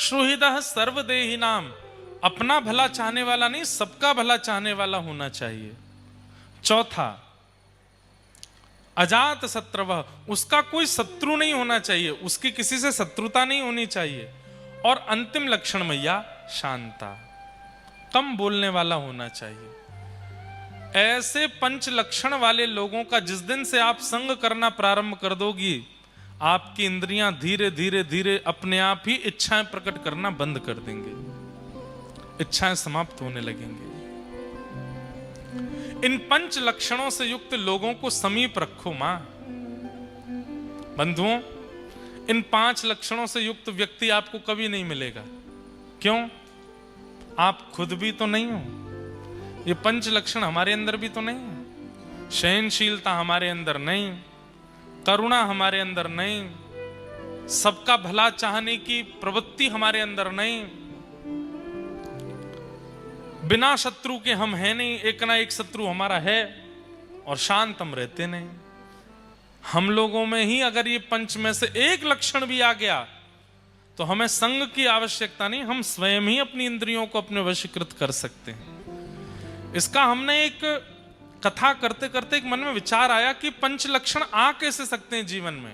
सुहृदः सर्वदेहिनाम, अपना भला चाहने वाला नहीं, सबका भला चाहने वाला होना चाहिए। चौथा, अजात शत्रवः, उसका कोई शत्रु नहीं होना चाहिए, उसकी किसी से शत्रुता नहीं होनी चाहिए। और अंतिम लक्षण मैया शांता, कम बोलने वाला होना चाहिए। ऐसे पंच लक्षण वाले लोगों का जिस दिन से आप संग करना प्रारंभ कर दोगी, आपकी इंद्रियां धीरे धीरे धीरे अपने आप ही इच्छाएं प्रकट करना बंद कर देंगे, इच्छाएं समाप्त होने लगेंगे। इन पंच लक्षणों से युक्त लोगों को समीप रखो मां। बंधुओं, इन 5 लक्षणों से युक्त व्यक्ति आपको कभी नहीं मिलेगा। क्यों? आप खुद भी तो नहीं हो, ये पंच लक्षण हमारे अंदर भी तो नहीं है। सहनशीलता हमारे अंदर नहीं, करुणा हमारे अंदर नहीं, सबका भला चाहने की प्रवृत्ति हमारे अंदर नहीं, बिना शत्रु के हम हैं नहीं, एक ना एक शत्रु हमारा है, और शांत हम रहते नहीं। हम लोगों में ही अगर ये पंच में से एक लक्षण भी आ गया तो हमें संग की आवश्यकता नहीं, हम स्वयं ही अपनी इंद्रियों को अपने वशीकृत कर सकते हैं। इसका हमने एक कथा करते करते एक मन में विचार आया कि पंच लक्षण आ कैसे सकते हैं जीवन में।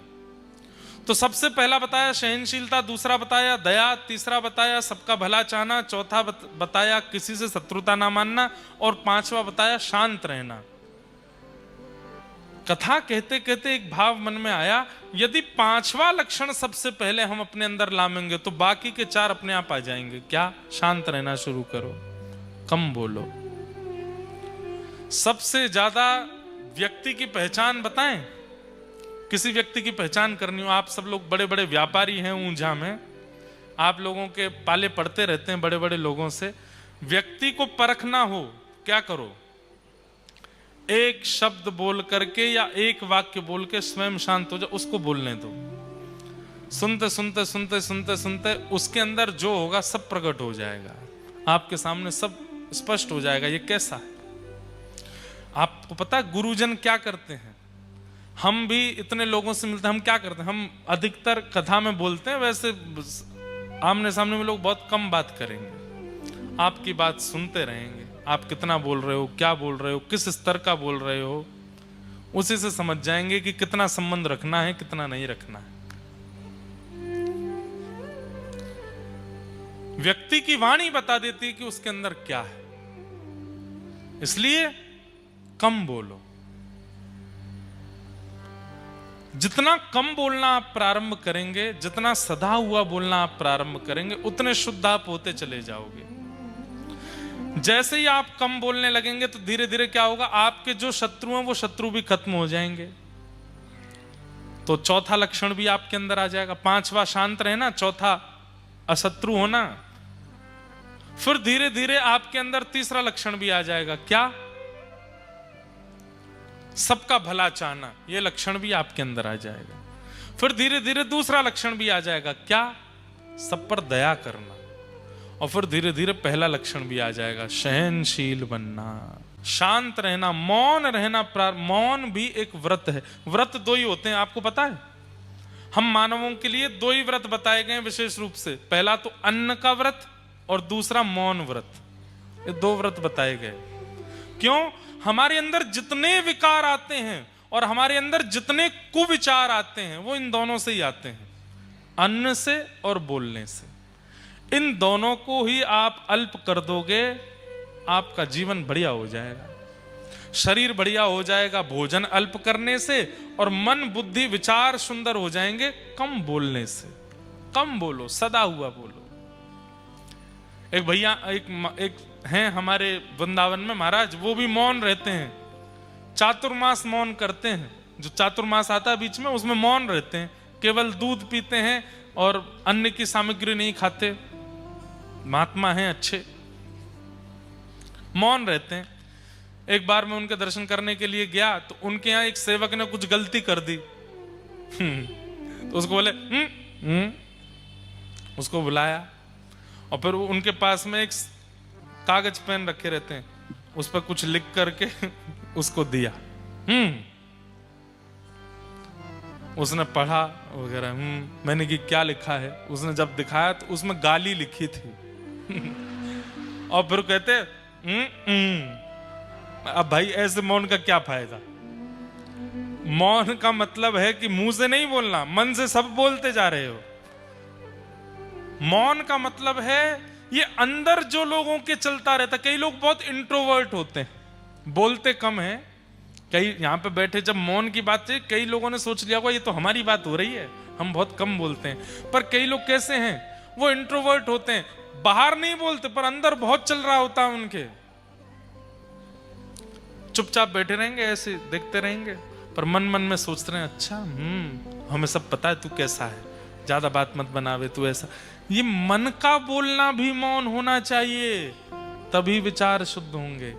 तो सबसे पहला बताया सहनशीलता, दूसरा बताया दया, तीसरा बताया सबका भला चाहना, चौथा बताया किसी से शत्रुता ना मानना, और 5वां बताया शांत रहना। कथा कहते कहते एक भाव मन में आया, यदि 5वां लक्षण सबसे पहले हम अपने अंदर लाएंगे तो बाकी के 4 अपने आप आ जाएंगे। क्या? शांत रहना शुरू करो, कम बोलो। सबसे ज्यादा व्यक्ति की पहचान बताएं, किसी व्यक्ति की पहचान करनी हो, आप सब लोग बड़े बड़े व्यापारी हैं ऊंझा में, आप लोगों के पाले पड़ते रहते हैं बड़े बड़े लोगों से। व्यक्ति को परखना हो, क्या करो? एक शब्द बोल करके या एक वाक्य बोल के स्वयं शांत हो जाओ, उसको बोलने दो। सुनते सुनते सुनते सुनते सुनते उसके अंदर जो होगा सब प्रकट हो जाएगा, आपके सामने सब स्पष्ट हो जाएगा ये कैसा है। आपको पता है गुरुजन क्या करते हैं? हम भी इतने लोगों से मिलते हैं, हम क्या करते हैं? हम अधिकतर कथा में बोलते हैं, वैसे आमने सामने में लोग बहुत कम बात करेंगे। आपकी बात सुनते रहेंगे, आप कितना बोल रहे हो, क्या बोल रहे हो, किस स्तर का बोल रहे हो, उसी से समझ जाएंगे कि कितना संबंध रखना है, कितना नहीं रखना है। व्यक्ति की वाणी बता देती है कि उसके अंदर क्या है, इसलिए कम बोलो। जितना कम बोलना आप प्रारंभ करेंगे, जितना सदा हुआ बोलना आप प्रारंभ करेंगे, उतने शुद्ध आप होते चले जाओगे। जैसे ही आप कम बोलने लगेंगे तो धीरे धीरे क्या होगा, आपके जो शत्रु हैं वो शत्रु भी खत्म हो जाएंगे। तो चौथा लक्षण भी आपके अंदर आ जाएगा। 5वां शांत रहना, चौथा अशत्रु होना। फिर धीरे धीरे आपके अंदर तीसरा लक्षण भी आ जाएगा, क्या? सबका भला चाहना, यह लक्षण भी आपके अंदर आ जाएगा। फिर धीरे धीरे दूसरा लक्षण भी आ जाएगा, क्या? सब पर दया करना। और फिर धीरे धीरे पहला लक्षण भी आ जाएगा, सहनशील बनना, शांत रहना, मौन रहना। मौन भी एक व्रत है। व्रत 2 ही होते हैं, आपको पता है? हम मानवों के लिए 2 ही व्रत बताए गए विशेष रूप से। पहला तो अन्न का व्रत और दूसरा मौन व्रत। ये 2 व्रत बताए गए। क्यों? हमारे अंदर जितने विकार आते हैं और हमारे अंदर जितने कुविचार आते हैं वो इन दोनों से ही आते हैं, अन्न से और बोलने से। इन दोनों को ही आप अल्प कर दोगे, आपका जीवन बढ़िया हो जाएगा, शरीर बढ़िया हो जाएगा भोजन अल्प करने से, और मन बुद्धि विचार सुंदर हो जाएंगे कम बोलने से। कम बोलो, सदा हुआ बोलो। एक भैया एक हैं हमारे वृंदावन में महाराज, वो भी मौन रहते हैं, चातुर्मास मौन करते हैं। जो चातुर्मास आता है बीच में, उसमें मौन रहते हैं, केवल दूध पीते हैं और अन्न की सामग्री नहीं खाते। महात्मा हैं अच्छे, मौन रहते हैं। एक बार मैं उनके दर्शन करने के लिए गया तो उनके यहाँ एक सेवक ने कुछ गलती कर दी। तो उसको बोले उसको बुलाया और फिर उनके पास में एक कागज पेन रखे रहते हैं, उस पर कुछ लिख करके उसको दिया। उसने पढ़ा वगैरह, मैंने कि क्या लिखा है, उसने जब दिखाया तो उसमें गाली लिखी थी। और फिर कहते अब भाई ऐसे मौन का क्या फायदा? मौन का मतलब है कि मुंह से नहीं बोलना, मन से सब बोलते जा रहे हो। मौन का मतलब है ये अंदर जो लोगों के चलता रहता। कई लोग बहुत इंट्रोवर्ट होते हैं, बोलते कम है। कई यहां पे बैठे जब मौन की बात है, कई लोगों ने सोच लिया होगा ये तो हमारी बात हो रही है, हम बहुत कम बोलते हैं। पर कई लोग कैसे हैं, वो इंट्रोवर्ट होते हैं, बाहर नहीं बोलते पर अंदर बहुत चल रहा होता है उनके। चुपचाप बैठे रहेंगे, ऐसे देखते रहेंगे, पर मन मन में सोचते रहे अच्छा हमें सब पता है तू कैसा है, ज्यादा बात मत बनावे तू ऐसा। ये मन का बोलना भी मौन होना चाहिए, तभी विचार शुद्ध होंगे।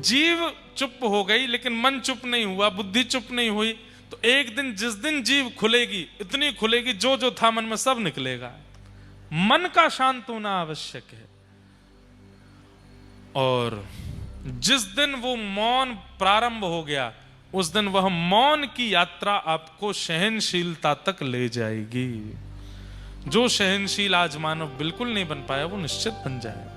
जीव चुप हो गई लेकिन मन चुप नहीं हुआ, बुद्धि चुप नहीं हुई, तो एक दिन जिस दिन जीव खुलेगी, इतनी खुलेगी जो जो था मन में सब निकलेगा। मन का शांत होना आवश्यक है। और जिस दिन वो मौन प्रारंभ हो गया, उस दिन वह मौन की यात्रा आपको सहनशीलता तक ले जाएगी। जो सहनशील आज मानव बिल्कुल नहीं बन पाया, वो निश्चित बन जाएगा।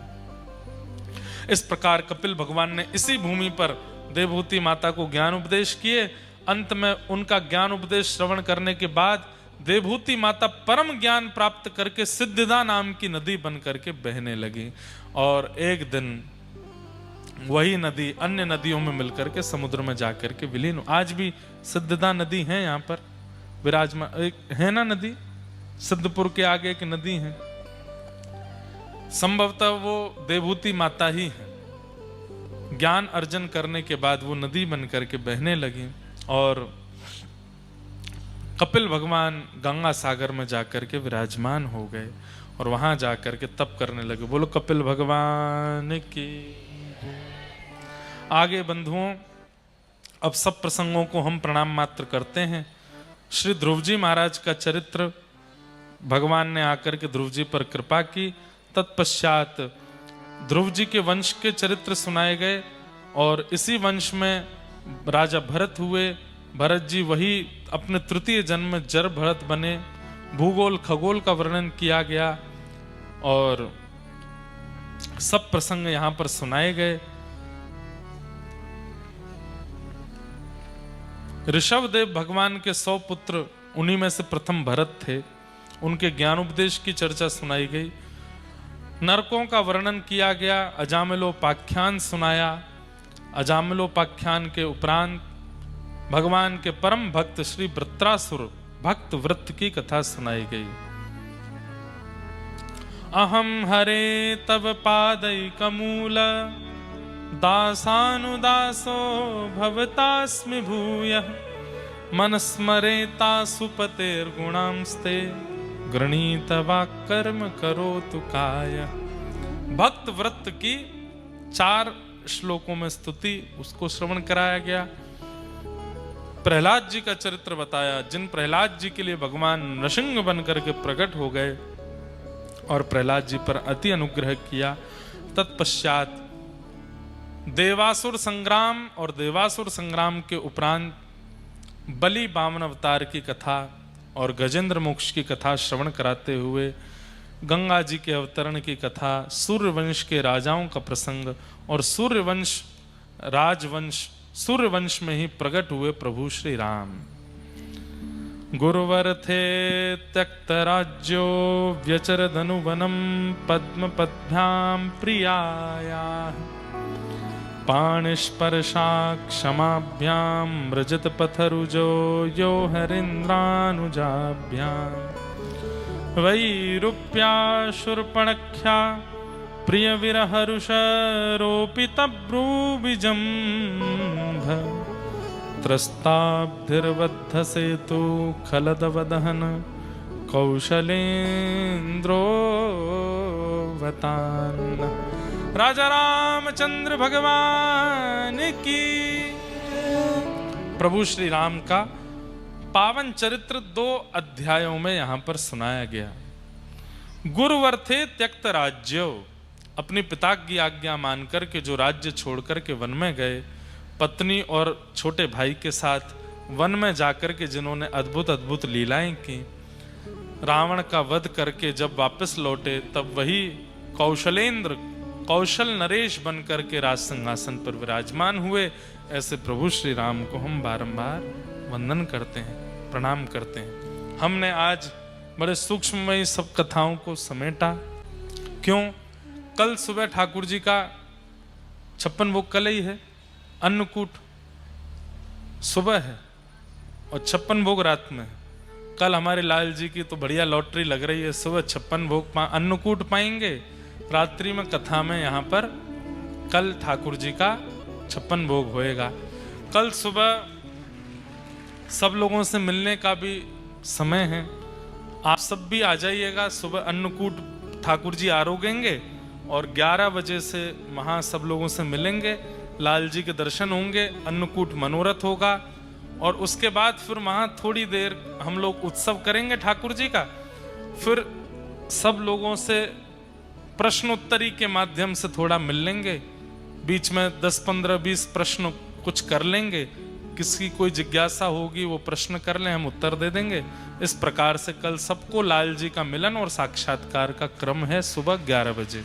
इस प्रकार कपिल भगवान ने इसी भूमि पर देवहूति माता को ज्ञान उपदेश किए। अंत में उनका ज्ञान उपदेश श्रवण करने के बाद देवहूति माता परम ज्ञान प्राप्त करके सिद्धिदा नाम की नदी बन करके बहने लगी। और एक दिन वही नदी अन्य नदियों में मिलकर के समुद्र में जाकर के विलीन। आज भी सिद्धिदा नदी है यहाँ पर विराजमान, एक है ना नदी, सिद्धपुर के आगे एक नदी है, संभवतः वो देवहूति माता ही है। ज्ञान अर्जन करने के बाद वो नदी बन करके बहने लगी और कपिल भगवान गंगा सागर में जाकर के विराजमान हो गए और वहां जाकर के तप करने लगे। बोलो कपिल भगवान की। आगे बंधुओं, अब सब प्रसंगों को हम प्रणाम मात्र करते हैं। श्री ध्रुव जी महाराज का चरित्र भगवान ने आकर के ध्रुव जी पर कृपा की। तत्पश्चात ध्रुव जी के वंश के चरित्र सुनाए गए और इसी वंश में राजा भरत हुए। भरत जी वही अपने तृतीय जन्म में जर भरत बने। भूगोल खगोल का वर्णन किया गया और सब प्रसंग यहां पर सुनाए गए। ऋषभदेव भगवान के 100 पुत्र, उन्हीं में से प्रथम भरत थे। उनके ज्ञानोपदेश की चर्चा सुनाई गई। नरकों का वर्णन किया गया, अजामिलोपाख्यान सुनाया। अजामिलोपाख्यान के उपरांत भगवान के परम भक्त श्री वृत्रासुर भक्त वृत्त की कथा सुनाई गई। अहम हरे तव पादैकमूल दासानुदासो भवतास्मि भूयः मनस्मरेता सुपतेर्गुणांस्ते गृणीत वाक्कर्म करोतु काय। भक्त व्रत की 4 श्लोकों में स्तुति, उसको श्रवण कराया गया। प्रहलाद जी का चरित्र बताया, जिन प्रहलाद जी के लिए भगवान नृसिंह बनकर के प्रकट हो गए और प्रहलाद जी पर अति अनुग्रह किया। तत्पश्चात देवासुर संग्राम और देवासुर संग्राम के उपरांत बलि बामन अवतार की कथा और गजेंद्र मोक्ष की कथा श्रवण कराते हुए गंगा जी के अवतरण की कथा, सूर्यवंश के राजाओं का प्रसंग और सूर्यवंश राजवंश, सूर्यवंश में ही प्रकट हुए प्रभु श्री राम। गुरुवर थे त्यक्त राज्यो व्यचर धनुवनम पद्म पद्भ्याम प्रियाया पाणिस्पर्शा क्षमाभ्याम मृजत पथरुजो यो हरीन्द्रानुजाभ्याम वैरूप्या शूर्पणख्या प्रिय विरहरुषरोपित भ्रूविजम्भ त्रस्ताब्धिर्बद्ध सेतु खलदवदहन कौशलेन्द्रोवतान्। राजा रामचंद्र भगवान की। प्रभु श्री राम का पावन चरित्र 2 अध्यायों में यहां पर सुनाया गया। गुरुवर थे त्यक्त राज्यो, अपने पिता की आज्ञा मानकर के जो राज्य छोड़कर के वन में गए, पत्नी और छोटे भाई के साथ वन में जाकर के जिन्होंने अद्भुत अद्भुत लीलाएं की, रावण का वध करके जब वापस लौटे तब वही कौशल नरेश बन करके राज सिंहासन पर विराजमान हुए। ऐसे प्रभु श्री राम को हम बारंबार वंदन करते हैं, प्रणाम करते हैं। हमने आज बड़े सूक्ष्म में सब कथाओं को समेटा। क्यों? कल सुबह ठाकुर जी का 56 भोग कल ही है, अन्नकूट सुबह है और 56 भोग रात में है। कल हमारे लाल जी की तो बढ़िया लॉटरी लग रही है, सुबह 56 भोग अन्नकूट पाएंगे, रात्रि में कथा में यहाँ पर कल ठाकुर जी का 56 भोग होएगा। कल सुबह सब लोगों से मिलने का भी समय है, आप सब भी आ जाइएगा। सुबह अन्नकूट ठाकुर जी आरोगेंगे और 11 बजे से वहाँ सब लोगों से मिलेंगे, लाल जी के दर्शन होंगे, अन्नकूट मनोरथ होगा और उसके बाद फिर वहाँ थोड़ी देर हम लोग उत्सव करेंगे ठाकुर जी का। फिर सब लोगों से प्रश्नोत्तरी के माध्यम से थोड़ा मिल लेंगे, बीच में 10, 15, 20 प्रश्न कुछ कर लेंगे, किसी कोई जिज्ञासा होगी वो प्रश्न कर लें, हम उत्तर दे देंगे। इस प्रकार से कल सबको लाल जी का मिलन और साक्षात्कार का क्रम है सुबह 11 बजे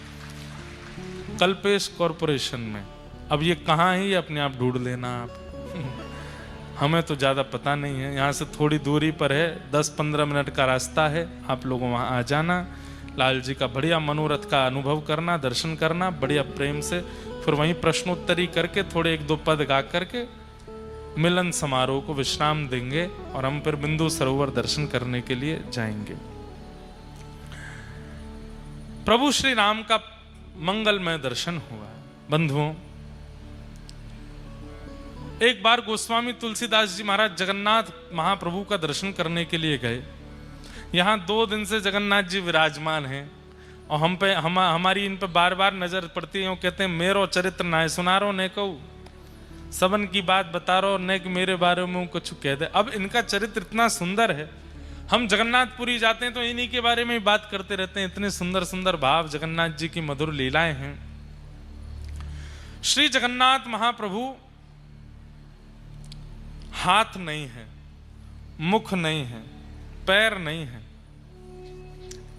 कल्पेश कॉरपोरेशन में। अब ये कहाँ है ये अपने आप ढूंढ लेना आप हमें तो ज़्यादा पता नहीं है, यहाँ से थोड़ी दूरी पर है, 10-15 मिनट का रास्ता है, आप लोग वहाँ आ जाना, लाल जी का बढ़िया मनोरथ का अनुभव करना, दर्शन करना बढ़िया प्रेम से, फिर वहीं प्रश्नोत्तरी करके थोड़े 1-2 पद गा करके मिलन समारोह को विश्राम देंगे और हम फिर बिंदु सरोवर दर्शन करने के लिए जाएंगे। प्रभु श्री राम का मंगलमय दर्शन हुआ। बंधुओं, एक बार गोस्वामी तुलसीदास जी महाराज जगन्नाथ महाप्रभु का दर्शन करने के लिए गए। यहाँ 2 दिन से जगन्नाथ जी विराजमान हैं और हमारी इन पे बार बार नजर पड़ती है। वो कहते हैं मेरो चरित्र ना सुना रो ने कहू, सबन की बात बता रो ने कि मेरे बारे में कुछ कह दे। अब इनका चरित्र इतना सुंदर है, हम जगन्नाथपुरी जाते हैं तो इन्हीं के बारे में बात करते रहते हैं। इतने सुंदर सुंदर भाव, जगन्नाथ जी की मधुर लीलाएं हैं। श्री जगन्नाथ महाप्रभु हाथ नहीं है, मुख नहीं है, पैर नहीं है,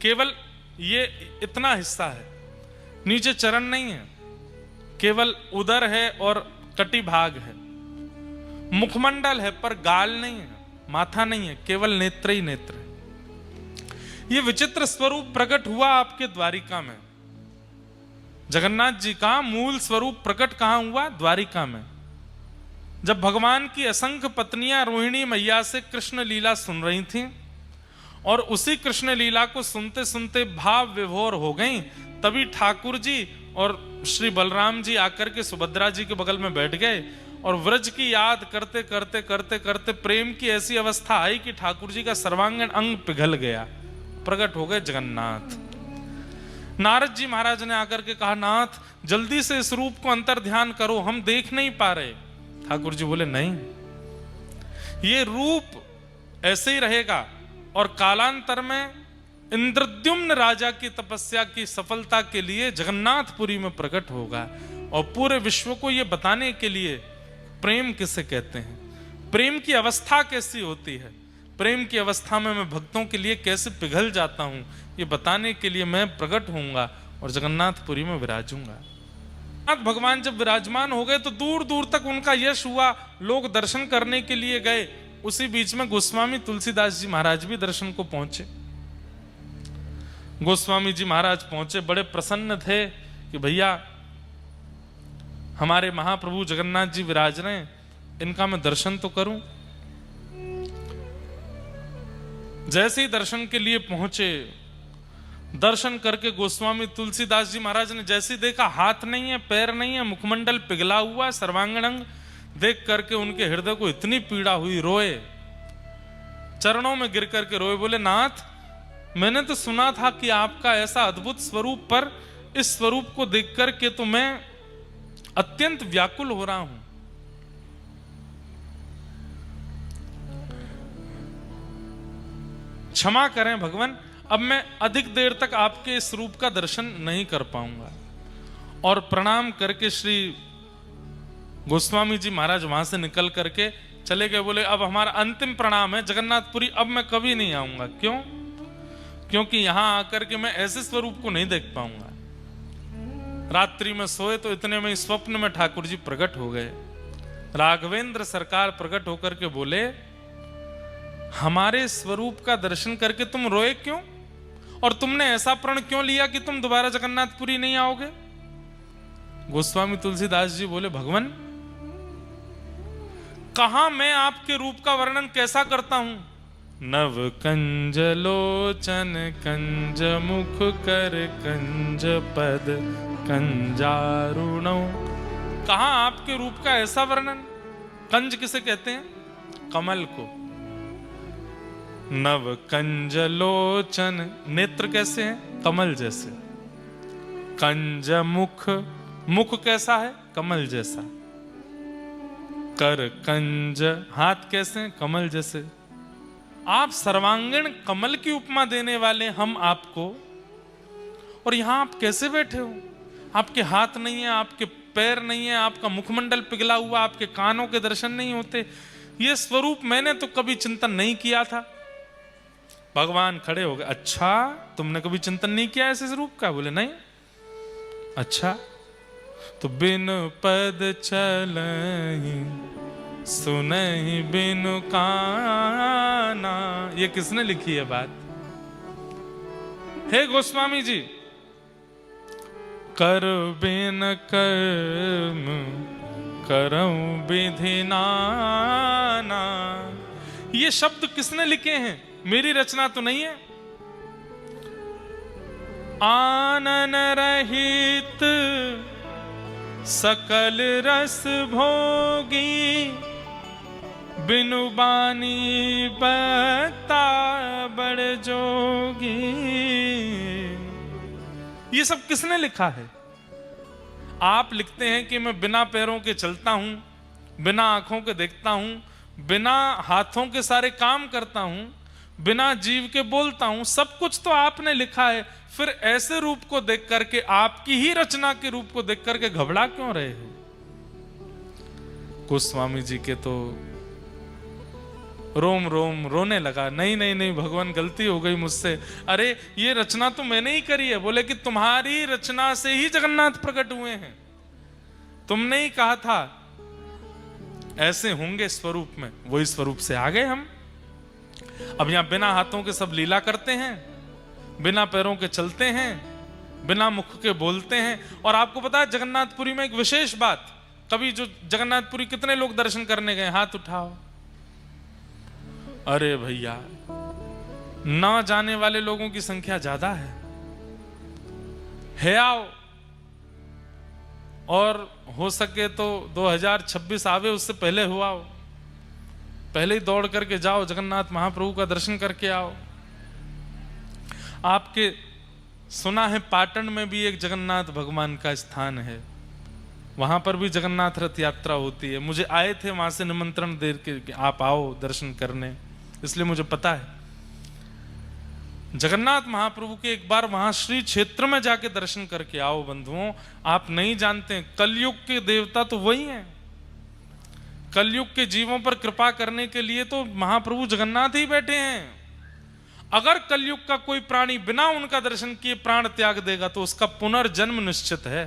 केवल ये इतना हिस्सा है, नीचे चरण नहीं है, केवल उदर है और कटी भाग है, मुखमंडल है पर गाल नहीं है, माथा नहीं है, केवल नेत्र ही नेत्र है। ये विचित्र स्वरूप प्रकट हुआ आपके द्वारिका में। जगन्नाथ जी का मूल स्वरूप प्रकट कहां हुआ? द्वारिका में। जब भगवान की असंख्य पत्नियां रोहिणी मैया से कृष्ण लीला सुन रही थीं और उसी कृष्ण लीला को सुनते सुनते भाव विभोर हो गईं, तभी ठाकुर जी और श्री बलराम जी आकर के सुभद्रा जी के बगल में बैठ गए और व्रज की याद करते करते करते करते प्रेम की ऐसी अवस्था आई कि ठाकुर जी का सर्वांगीण अंग पिघल गया, प्रकट हो गए जगन्नाथ। नारद जी महाराज ने आकर के कहा, नाथ जल्दी से इस रूप को अंतर ध्यान करो, हम देख नहीं पा रहे। ठाकुर जी बोले, नहीं, ये रूप ऐसे ही रहेगा और कालांतर में इंद्रद्युम्न राजा की तपस्या की सफलता के लिए जगन्नाथपुरी में प्रकट होगा और पूरे विश्व को यह बताने के लिए प्रेम किसे कहते हैं, प्रेम की अवस्था कैसी होती है, प्रेम की अवस्था में मैं भक्तों के लिए कैसे पिघल जाता हूं, ये बताने के लिए मैं प्रकट होऊंगा और जगन्नाथपुरी में विराजूंगा। भगवान जब विराजमान हो गए तो दूर दूर तक उनका यश हुआ, लोग दर्शन करने के लिए गए। उसी बीच में गोस्वामी तुलसीदास जी महाराज भी दर्शन को पहुंचे। गोस्वामी जी महाराज पहुंचे, बड़े प्रसन्न थे कि भैया हमारे महाप्रभु जगन्नाथ जी विराज रहे हैं, इनका मैं दर्शन तो करूं। जैसे ही दर्शन के लिए पहुंचे, दर्शन करके गोस्वामी तुलसीदास जी महाराज ने जैसे देखा हाथ नहीं है, पैर नहीं है, मुखमंडल पिघला हुआ, सर्वांगीण अंग देख करके उनके हृदय को इतनी पीड़ा हुई, रोए, चरणों में गिर करके रोए, बोले, नाथ मैंने तो सुना था कि आपका ऐसा अद्भुत स्वरूप, पर इस स्वरूप को देख करके तो मैं अत्यंत व्याकुल हो रहा हूं। क्षमा करें भगवान, अब मैं अधिक देर तक आपके इस रूप का दर्शन नहीं कर पाऊंगा। और प्रणाम करके श्री गोस्वामी जी महाराज वहां से निकल करके चले गए, बोले अब हमारा अंतिम प्रणाम है जगन्नाथपुरी, अब मैं कभी नहीं आऊंगा। क्यों? क्योंकि यहां आकर के मैं ऐसे स्वरूप को नहीं देख पाऊंगा। रात्रि में सोए तो इतने में स्वप्न में ठाकुर जी प्रकट हो गए। राघवेंद्र सरकार प्रकट होकर के बोले, हमारे स्वरूप का दर्शन करके तुम रोए क्यों, और तुमने ऐसा प्रण क्यों लिया कि तुम दोबारा जगन्नाथपुरी नहीं आओगे? गोस्वामी तुलसीदास जी बोले, भगवान कहां मैं आपके रूप का वर्णन कैसा करता हूं? नव कंज लोचन कंज मुख कर कंज पद कंजारुणो। कहां आपके रूप का ऐसा वर्णन? कंज किसे कहते हैं? कमल को। नव कंज लोचन, नेत्र कैसे हैं? कमल जैसे। कंज मुख, मुख कैसा है? कमल जैसा। कर कंज, हाथ कैसे हैं? कमल जैसे। आप सर्वांगीण कमल की उपमा देने वाले हम आपको, और यहां आप कैसे बैठे हो? आपके हाथ नहीं है, आपके पैर नहीं है, आपका मुखमंडल पिघला हुआ, आपके कानों के दर्शन नहीं होते। ये स्वरूप मैंने तो कभी चिंतन नहीं किया था। भगवान खड़े हो गए, अच्छा तुमने कभी चिंतन नहीं किया ऐसे स्वरूप का? बोले नहीं। अच्छा तो बिन पद चलहि सुनहि बिनु काना, ये किसने लिखी है बात? हे गोस्वामी जी, कर बिन कर्म करऊं विधि नाना, ये शब्द किसने लिखे हैं? मेरी रचना तो नहीं है। आनन रहित सकल रस भोगी, बिनु बानी बता बड़ जोगी। ये सब किसने लिखा है? आप लिखते हैं कि मैं बिना पैरों के चलता हूं, बिना आंखों के देखता हूं, बिना हाथों के सारे काम करता हूं, बिना जीव के बोलता हूं। सब कुछ तो आपने लिखा है, फिर ऐसे रूप को देख करके, आपकी ही रचना के रूप को देख करके घबरा क्यों रहे हो? गोस्वामी जी के तो रोम रोम रोने लगा। नहीं नहीं नहीं भगवान, गलती हो गई मुझसे। अरे ये रचना तो मैंने ही करी है। बोले कि तुम्हारी रचना से ही जगन्नाथ प्रकट हुए हैं। तुमने ही कहा था ऐसे होंगे स्वरूप में, वही स्वरूप से आ गए हम। अब यहां बिना हाथों के सब लीला करते हैं, बिना पैरों के चलते हैं, बिना मुख के बोलते हैं। और आपको पता है जगन्नाथपुरी में एक विशेष बात, कभी जो जगन्नाथपुरी कितने लोग दर्शन करने गए? हाथ उठाओ। अरे भैया, ना जाने वाले लोगों की संख्या ज्यादा है आओ, और हो सके तो 2026 आवे उससे पहले हुआ हो, पहले ही दौड़ करके जाओ, जगन्नाथ महाप्रभु का दर्शन करके आओ। आपके सुना है पाटन में भी एक जगन्नाथ भगवान का स्थान है, वहां पर भी जगन्नाथ रथ यात्रा होती है। मुझे आए थे वहां से निमंत्रण दे के आप आओ दर्शन करने, इसलिए मुझे पता है। जगन्नाथ महाप्रभु के एक बार वहां श्री क्षेत्र में जाके दर्शन करके आओ बंधुओं। आप नहीं जानते, कलयुग के देवता तो वही हैं। कलयुग के जीवों पर कृपा करने के लिए तो महाप्रभु जगन्नाथ ही बैठे हैं। अगर कलयुग का कोई प्राणी बिना उनका दर्शन किए प्राण त्याग देगा तो उसका पुनर्जन्म निश्चित है।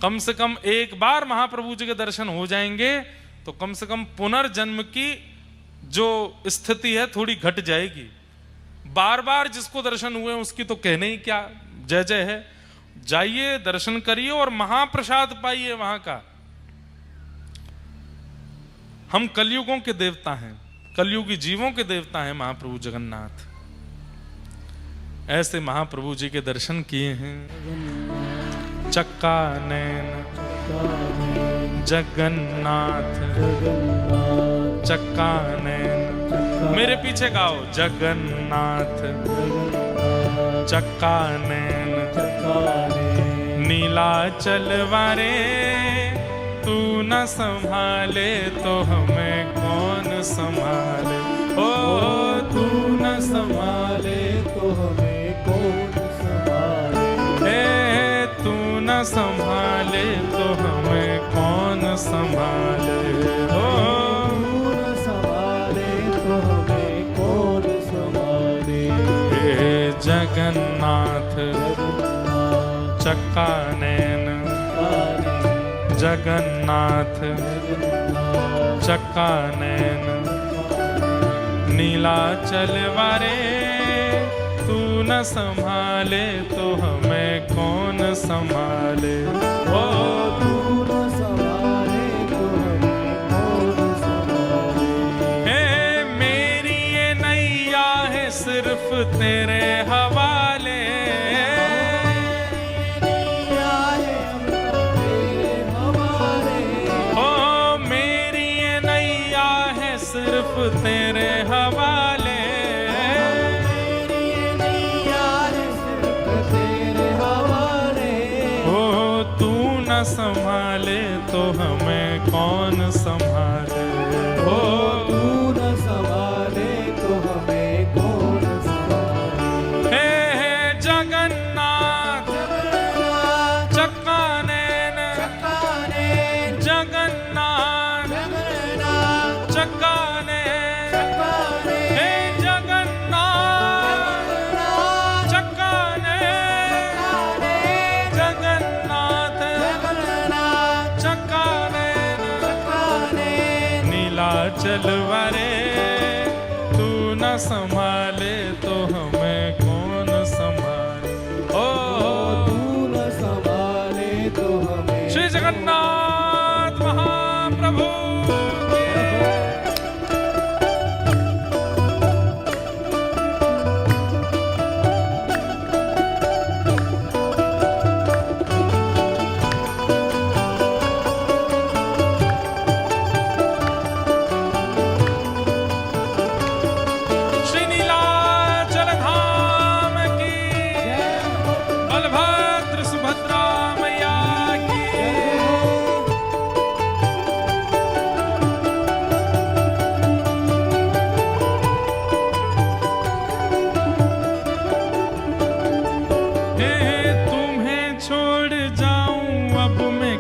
कम से कम एक बार महाप्रभु जी के दर्शन हो जाएंगे तो कम से कम पुनर्जन्म की जो स्थिति है थोड़ी घट जाएगी। बार बार जिसको दर्शन हुए उसकी तो कहने ही क्या जय जय है। जाइए, दर्शन करिए और महाप्रसाद पाइए वहां का। हम कलयुगों के देवता हैं, कलयुगी जीवों के देवता हैं महाप्रभु जगन्नाथ। ऐसे महाप्रभु जी के दर्शन किए हैं। चक्का नैन जगन्नाथ, चक्का नैन, मेरे पीछे गाओ, जगन्नाथ चक्का नैन, नीलाचल वारे तू न संभाले तो हमें कौन संभाले। ओ तू न संभाले तो हमें कौन संभाले। तू न संभाले तो हमें कौन संभाले। ओ जगन्नाथ चक्का नैन, जगन्नाथ चक्का नैन, नीलाचल वारे तू न संभाले तो हमें कौन संभाले। ओ तू न संभाले तो हमें कौन संभाले। हे मेरी ये नैया है सिर्फ तेरे हवाले, सिर्फ तेरे हवाले, मेरी नैया है सिर्फ तेरे हवाले। ओ तू न संभाले तो हमें कौन संभाले। ओ तू न संभाले तो हमें कौन संभाले। हे जगन्नाथ चक्का नैन, जगन्नाथ चक्का चल वारे तू न संभाले तो हमें कौन संभाले। ओ तू न संभाले तो हमें। श्री जगन्नाथ महाप्रभु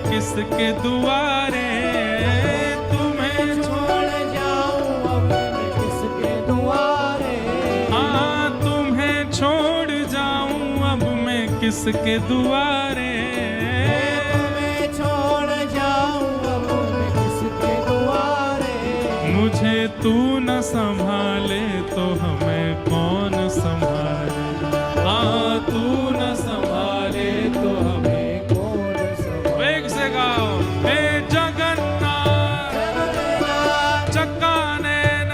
किसके दुआरे, तुम्हें छोड़ जाऊं अब मैं किसके दुआरे। हाँ तुम्हें छोड़ जाऊं अब मैं किसके दुआरे, तुम्हें छोड़ जाऊं अब मैं किसके दुआरे। मुझे तू न संभाले तो हमें कौन संभाले। हाँ तू न संभाले तो हमें गाओ। हे जगन्नाथ चक्का नैन,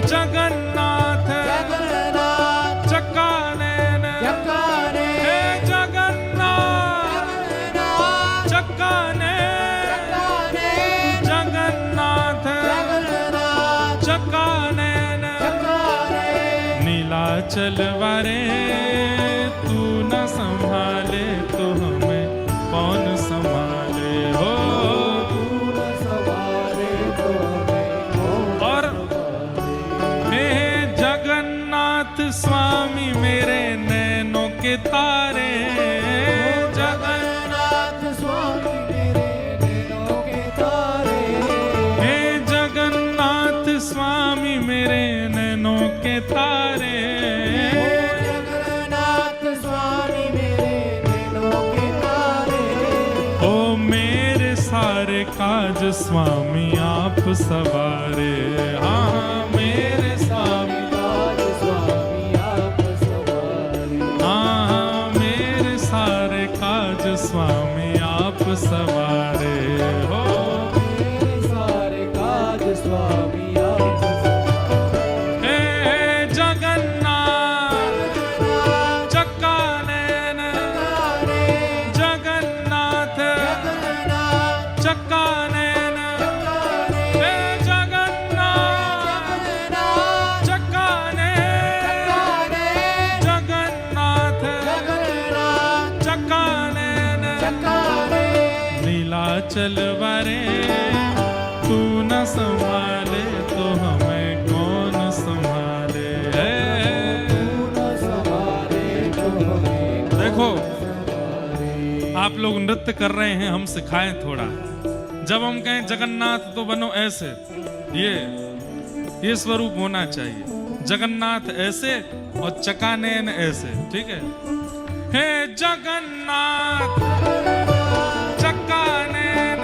जगन्नाथ चक्का नैन, हे जगन्नाथ चक्का नैन, जगन्नाथ चक्का नैन, नीलाचल वारे तू न संभाले तो हमें कौन संभाले। हो तू न संभाले तो हमें कौन। और हे जगन्नाथ स्वामी मेरे नैनों के तारे, जगन्नाथ स्वामी मेरे नैनों के तारे। हे जगन्नाथ स्वामी मेरे नैनों के तारे, जगन्नाथ स्वामी मेरे नैनों के तारे। ओ मेरे सारे काज स्वामी आप सवारे। हाँ मेरे स्वामी काज स्वामी आप सवारे। हाँ मेरे सारे काज स्वामी आप सवारे। हो मेरे सारे काज स्वामी आप सवारे। हे जगन्नाथ चक्का नैन, जगन्नाथ चक्का नैन, हे जगन्नाथ चक्का नैन, जगन्नाथ चक्का नैन, नीलाचल वारे तू न संभाले तो हमें कौन संभाले। देखो आप लोग नृत्य कर रहे हैं, हम सिखाएं थोड़ा। जब हम कहें जगन्नाथ तो बनो ऐसे, ये स्वरूप होना चाहिए। जगन्नाथ ऐसे और चकानैन ऐसे, ठीक है। हे जगन्नाथ चकानैन,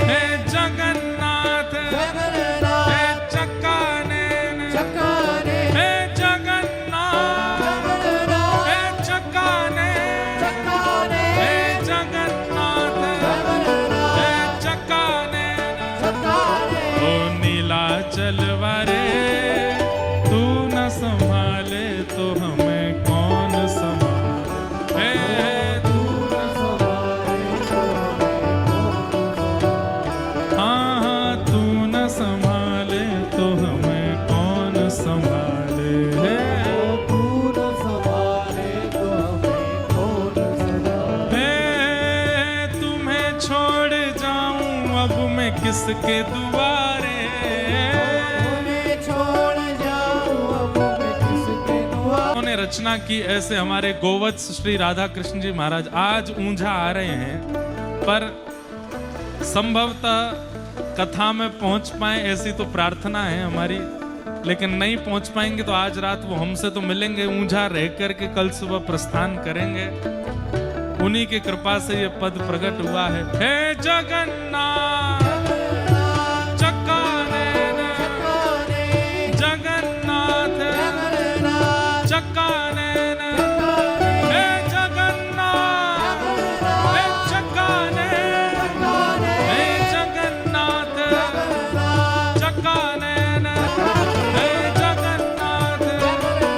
हे जगन्नाथ, हे चकानैन, हे जगन्नाथ, हे चकानैन, हे जगन्नाथ, हे चकानैन। ओ नीलाचल वारे तू न संभाले तो हमें कौन संभाले। तू न संभाले हाँ हाँ, तू न संभाले तो हमें कौन संभाले। तू न संभाले तो हमें कौन संभाले। तुम्हें छोड़ जाऊं अब मैं किसके दुआरे। उन्होंने रचना की ऐसे हमारे गोवत्स श्री राधा कृष्ण जी महाराज आज ऊंझा आ रहे हैं, पर संभवतः कथा में पहुंच पाए ऐसी तो प्रार्थना है हमारी, लेकिन नहीं पहुंच पाएंगे तो आज रात वो हमसे तो मिलेंगे, ऊंझा रह करके कल सुबह प्रस्थान करेंगे। उन्हीं की कृपा से ये पद प्रकट हुआ है। हे जगन्नाथ चकानैन, जगन्नाथ चकानैन, हे जगन्नाथ, हे चकानैन, हे जगन्नाथ चकानैन, हे जगन्नाथ,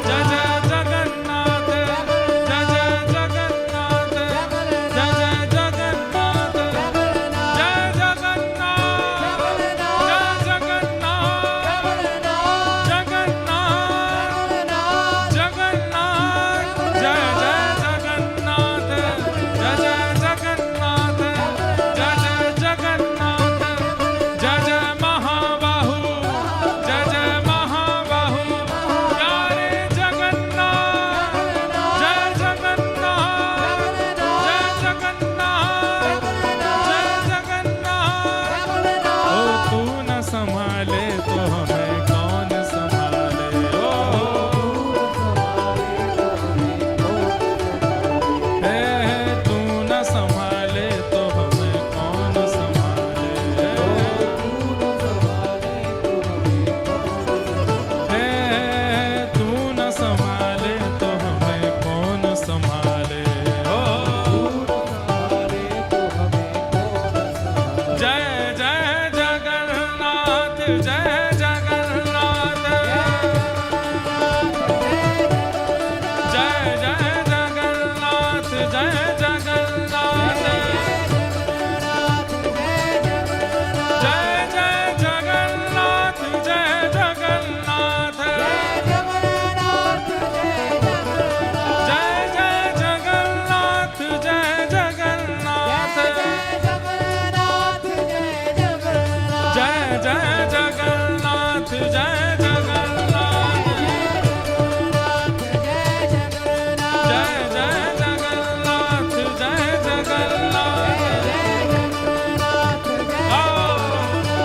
जय जय जगन्नाथ, जय जय जगन्नाथ, जय जय जगन्नाथ, जय जगन्नाथ, जय जगन्नाथ, जगन्नाथ, जगन्नाथ, जय जय जगन्नाथ, जय जय जगन्नाथ, जय जय जगन्नाथ, जय जय महाबाहु, जय जय महाबाहु, प्यारे जगन्नाथ, जय जगन्नाथ, जय जगन्नाथ, जय जगन्नाथ। ओ तू न संभाले तो हमें कौन संभाले। हे तू न संभाले तो हमें कौन संभाले। हे तू न संभाले तो हमें कौन संभाले। जय जय जगन्नाथ, जय जगन्नाथ, जय जय जगन्नाथ, जय जगन्नाथ, जय जय जगन्नाथ, जय जगन्नाथ, जय जय जगन्नाथ, जय जगन्नाथ, जय जय जगन्नाथ, जय जगन्नाथ, जय जय जगन्नाथ, जय जगन्नाथ, आओ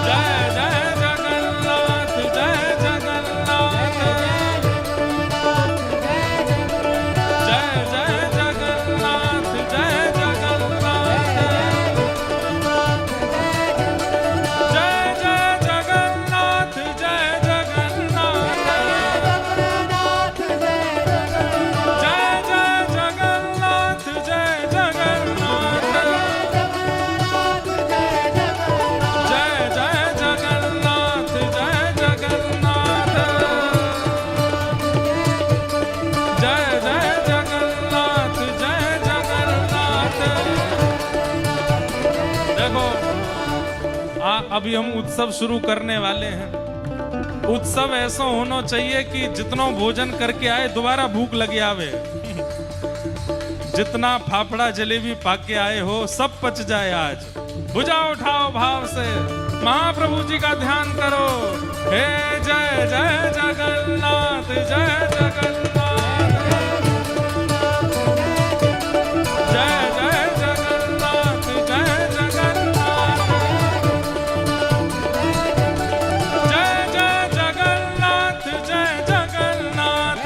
जय जय जगन्नाथ, जय जगन्नाथ, जय जय जगन्नाथ, जय जगन्नाथ, जय जय जगन्नाथ, जय जगन्नाथ, जय जय जगन्नाथ, जय जगन्नाथ, जय जय जगन्नाथ, जय जगन्नाथ, जय जय जगन्नाथ, जय जगन्नाथ। देखो अभी हम उत्सव शुरू करने वाले हैं। उत्सव ऐसा होना चाहिए कि जितना भोजन करके आए दोबारा भूख लगे आवे। जितना फाफड़ा जलेबी पाके आए हो सब पच जाए आज। भुजा उठाओ भाव से महाप्रभु जी का ध्यान करो। हे जय जय जगन्नाथ, जय जगन्नाथ, जय जय जगन्नाथ, जय जगन्नाथ, जय जय जगन्नाथ, जय जगन्नाथ,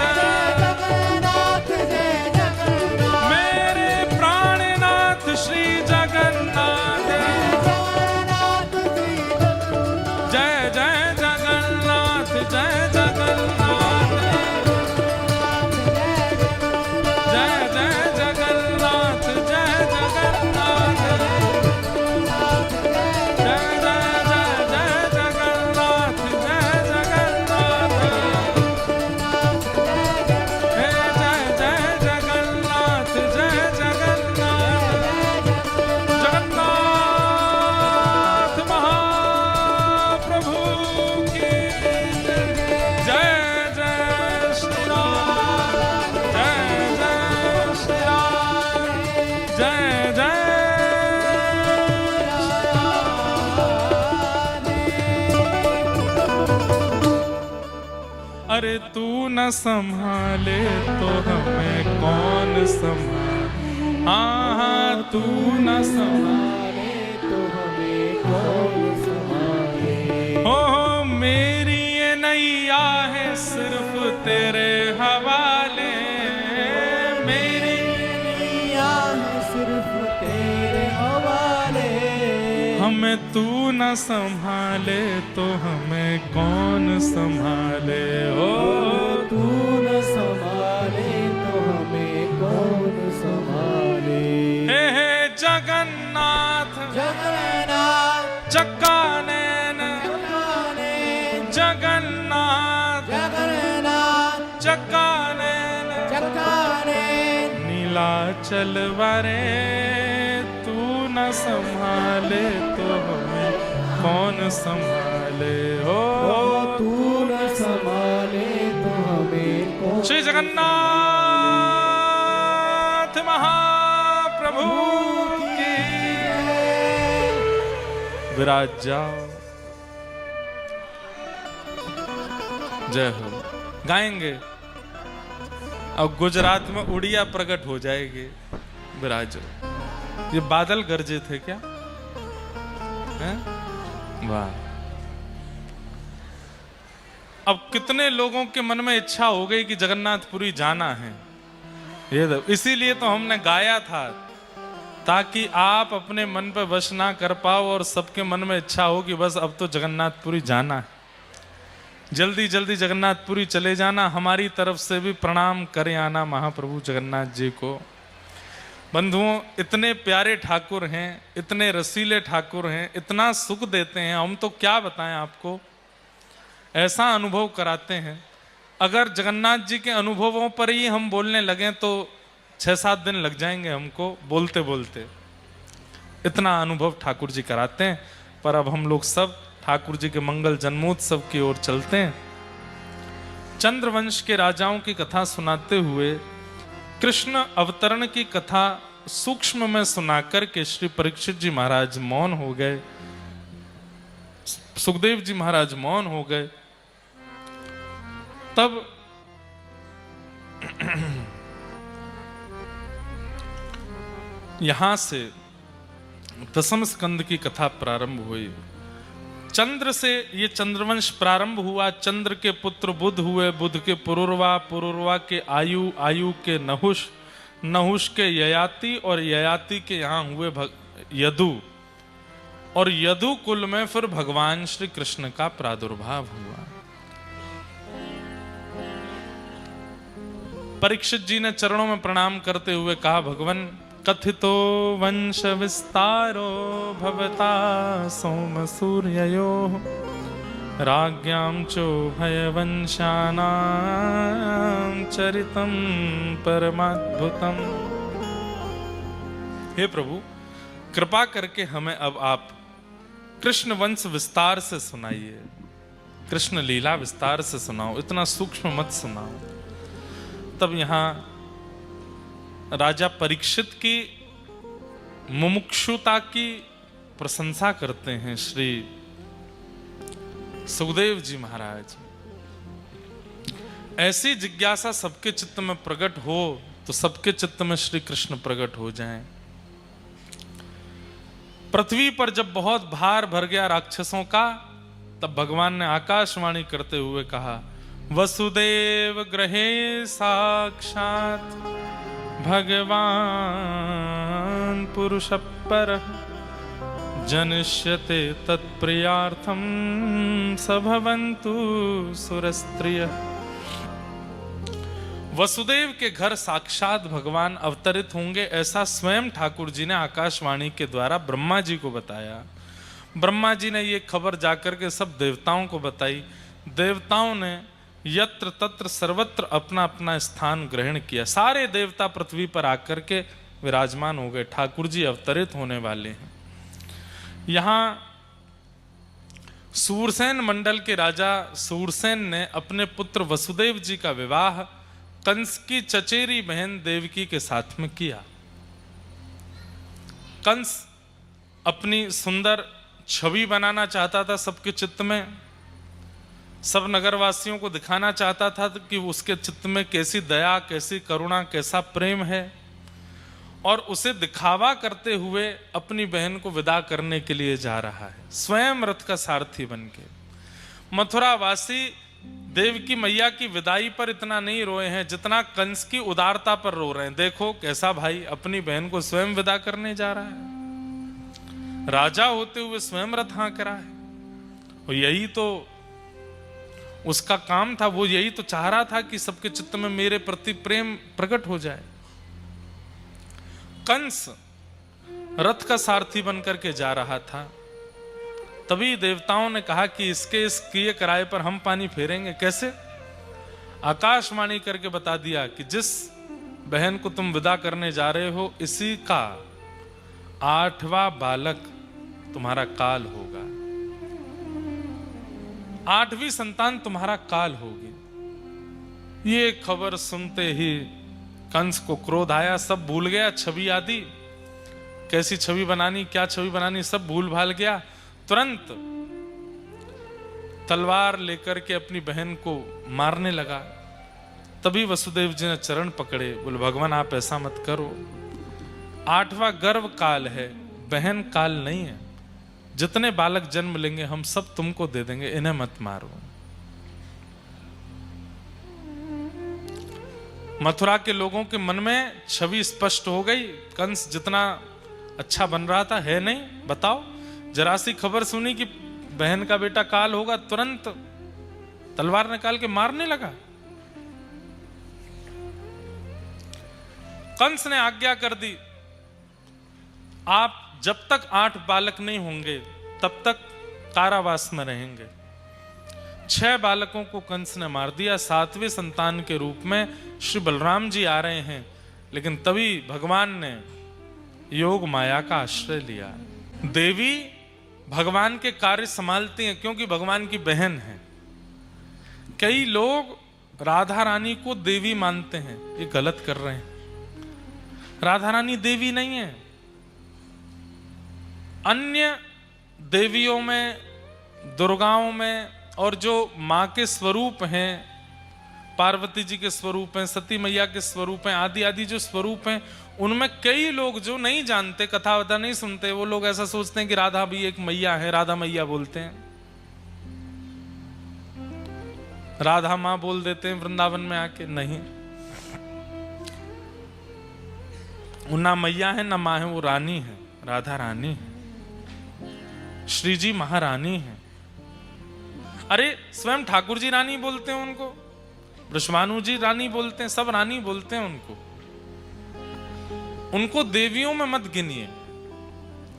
तू न संभाले तो हमें कौन संभाले। हाँ हाँ, तू न संभाले तो हमें कौन संभाले। हो मेरी ये नैया है सिर्फ तेरे हवाले, मेरी नैया है सिर्फ तेरे हवाले। हमें तू न संभाले तो हमें कौन संभाले। हो तू न संभाले तो हमें कौन संभाले। हे जगन्नाथ जगन्नाथ चक्का नैन, जगन्नाथ जगन्नाथ जगन्नाथ चक्का नैन, जगन्नाथ नीलाचल वारे तू न संभाले तो हमें कौन संभाले। हो तू न संभाले तो हमें कौन। श्री जगन्नाथ महाप्रभु की विराज जाओ। जय हो। गाएंगे। अब गुजरात में उड़िया प्रकट हो जाएगी। विराज। ये बादल गरजे थे क्या? हैं? वाह। अब कितने लोगों के मन में इच्छा हो गई कि जगन्नाथपुरी जाना है। ये इसीलिए तो हमने गाया था, ताकि आप अपने मन पर वश ना कर पाओ और सबके मन में इच्छा हो कि बस अब तो जगन्नाथपुरी जाना है। जल्दी जल्दी जगन्नाथपुरी चले जाना। हमारी तरफ से भी प्रणाम करे आना महाप्रभु जगन्नाथ जी को। बंधुओं, इतने प्यारे ठाकुर हैं, इतने रसीले ठाकुर हैं, इतना सुख देते हैं, हम तो क्या बताएं आपको। ऐसा अनुभव कराते हैं। अगर जगन्नाथ जी के अनुभवों पर ही हम बोलने लगें तो 6-7 दिन लग जाएंगे हमको बोलते बोलते। इतना अनुभव ठाकुर जी कराते हैं। पर अब हम लोग सब ठाकुर जी के मंगल जन्मोत्सव की ओर चलते हैं। चंद्रवंश के राजाओं की कथा सुनाते हुए कृष्ण अवतरण की कथा सूक्ष्म में सुनाकर के श्री परीक्षित जी महाराज मौन हो गए। सुखदेव जी महाराज मौन हो गए। तब यहां से दसम स्कंद की कथा प्रारंभ हुई। चंद्र से ये चंद्रवंश प्रारंभ हुआ। चंद्र के पुत्र बुध हुए, बुध के पुरुरवा, पुरुरवा के आयु, आयु के नहुष, नहुष के ययाति और ययाति के यहां हुए यदु। और यदु कुल में फिर भगवान श्री कृष्ण का प्रादुर्भाव हुआ। परीक्षित जी ने चरणों में प्रणाम करते हुए कहा, भगवान कथितो वंश विस्तारो भवता सोम सूर्ययो राज्ञां चो भयवंशानां चरितं परमाद्भुतम्। हे प्रभु, कृपा करके हमें अब आप कृष्ण वंश विस्तार से सुनाइए, कृष्ण लीला विस्तार से सुनाओ, इतना सूक्ष्म मत सुनाओ। तब यहां राजा परीक्षित की मुमुक्षुता की प्रशंसा करते हैं श्री सुखदेव जी महाराज। ऐसी जिज्ञासा सबके चित्त में प्रकट हो तो सबके चित्त में श्री कृष्ण प्रकट हो जाएं। पृथ्वी पर जब बहुत भार भर गया राक्षसों का, तब भगवान ने आकाशवाणी करते हुए कहा, वसुदेव गृहे साक्षात् भगवान पुरुष परः जनिष्यते तत्प्रियार्थम स भवन्तु सुरस्त्रियः। वसुदेव के घर साक्षात भगवान अवतरित होंगे, ऐसा स्वयं ठाकुर जी ने आकाशवाणी के द्वारा ब्रह्मा जी को बताया। ब्रह्मा जी ने ये खबर जाकर के सब देवताओं को बताई। देवताओं ने यत्र तत्र सर्वत्र अपना अपना स्थान ग्रहण किया। सारे देवता पृथ्वी पर आकर के विराजमान हो गए। ठाकुर जी अवतरित होने वाले हैं। यहाँ सूरसेन मंडल के राजा सूरसेन ने अपने पुत्र वसुदेव जी का विवाह कंस की चचेरी बहन देवकी के साथ में किया। कंस अपनी सुंदर छवि बनाना चाहता था सबके चित्त में। सब नगरवासियों को दिखाना चाहता था कि उसके चित्त में कैसी दया, कैसी करुणा, कैसा प्रेम है, और उसे दिखावा करते हुए अपनी बहन को विदा करने के लिए जा रहा है, स्वयं रथ का सारथी बनके। मथुरावासी देवकी मैया की विदाई पर इतना नहीं रोए हैं जितना कंस की उदारता पर रो रहे हैं। देखो कैसा भाई अपनी बहन को स्वयं विदा करने जा रहा है, राजा होते हुए स्वयं रथ हाँक रहा है। और यही तो उसका काम था, वो यही तो चाह रहा था कि सबके चित्त में मेरे प्रति प्रेम प्रकट हो जाए। कंस रथ का सारथी बनकर के जा रहा था, तभी देवताओं ने कहा कि इसके इस किए कराए पर हम पानी फेरेंगे। कैसे? आकाशवाणी करके बता दिया कि जिस बहन को तुम विदा करने जा रहे हो, इसी का 8वां बालक तुम्हारा काल होगा, 8वीं संतान तुम्हारा काल होगी। ये खबर सुनते ही कंस को क्रोध आया, सब भूल गया, छवि आदि कैसी छवि बनानी, क्या छवि बनानी, सब भूल भाल गया। तुरंत तलवार लेकर के अपनी बहन को मारने लगा। तभी वसुदेव जी ने चरण पकड़े, बोले भगवान आप ऐसा मत करो, 8वां गर्भ काल है, बहन काल नहीं है। जितने बालक जन्म लेंगे हम सब तुमको दे देंगे, इन्हें मत मारो। मथुरा के लोगों के मन में छवि स्पष्ट हो गई, कंस जितना अच्छा बन रहा था है नहीं। बताओ, जरा सी खबर सुनी कि बहन का बेटा काल होगा, तुरंत तलवार निकाल के मारने लगा। कंस ने आज्ञा कर दी, आप जब तक 8 बालक नहीं होंगे तब तक कारावास में रहेंगे। 6 बालकों को कंस ने मार दिया। 7वें संतान के रूप में श्री बलराम जी आ रहे हैं, लेकिन तभी भगवान ने योग माया का आश्रय लिया। देवी भगवान के कार्य संभालती हैं क्योंकि भगवान की बहन है। कई लोग राधा रानी को देवी मानते हैं, ये गलत कर रहे हैं। राधा रानी देवी नहीं है। अन्य देवियों में, दुर्गाओं में, और जो मां के स्वरूप हैं, पार्वती जी के स्वरूप हैं, सती मैया के स्वरूप हैं, आदि आदि जो स्वरूप हैं, उनमें कई लोग जो नहीं जानते, कथा वथा नहीं सुनते, वो लोग ऐसा सोचते हैं कि राधा भी एक मैया है, राधा मैया बोलते हैं, राधा मां बोल देते हैं वृंदावन में आके। नहीं, वो ना मैया है ना मां है, वो रानी है, राधा रानी है, श्री जी महारानी है। अरे स्वयं ठाकुर जी रानी बोलते हैं उनको, वृषभानु जी रानी बोलते हैं, सब रानी बोलते हैं उनको। उनको देवियों में मत गिनिए।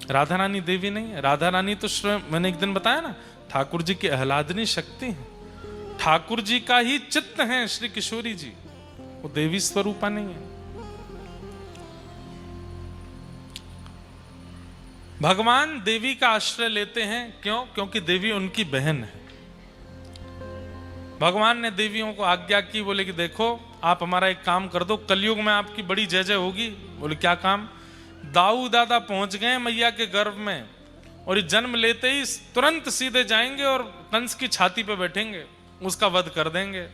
राधा रानी देवी नहीं है। राधा रानी तो स्वयं, मैंने एक दिन बताया ना, ठाकुर जी की आह्लादनी शक्ति है, ठाकुर जी का ही चित्त है श्री किशोरी जी, वो देवी स्वरूपा नहीं है। भगवान देवी का आश्रय लेते हैं, क्यों? क्योंकि देवी उनकी बहन है। भगवान ने देवियों को आज्ञा की, बोले कि देखो आप हमारा एक काम कर दो, कलयुग में आपकी बड़ी जय जय होगी। बोले क्या काम? दाऊ दादा पहुंच गए मैया के गर्भ में, और ये जन्म लेते ही तुरंत सीधे जाएंगे और कंस की छाती पे बैठेंगे, उसका वध कर देंगे।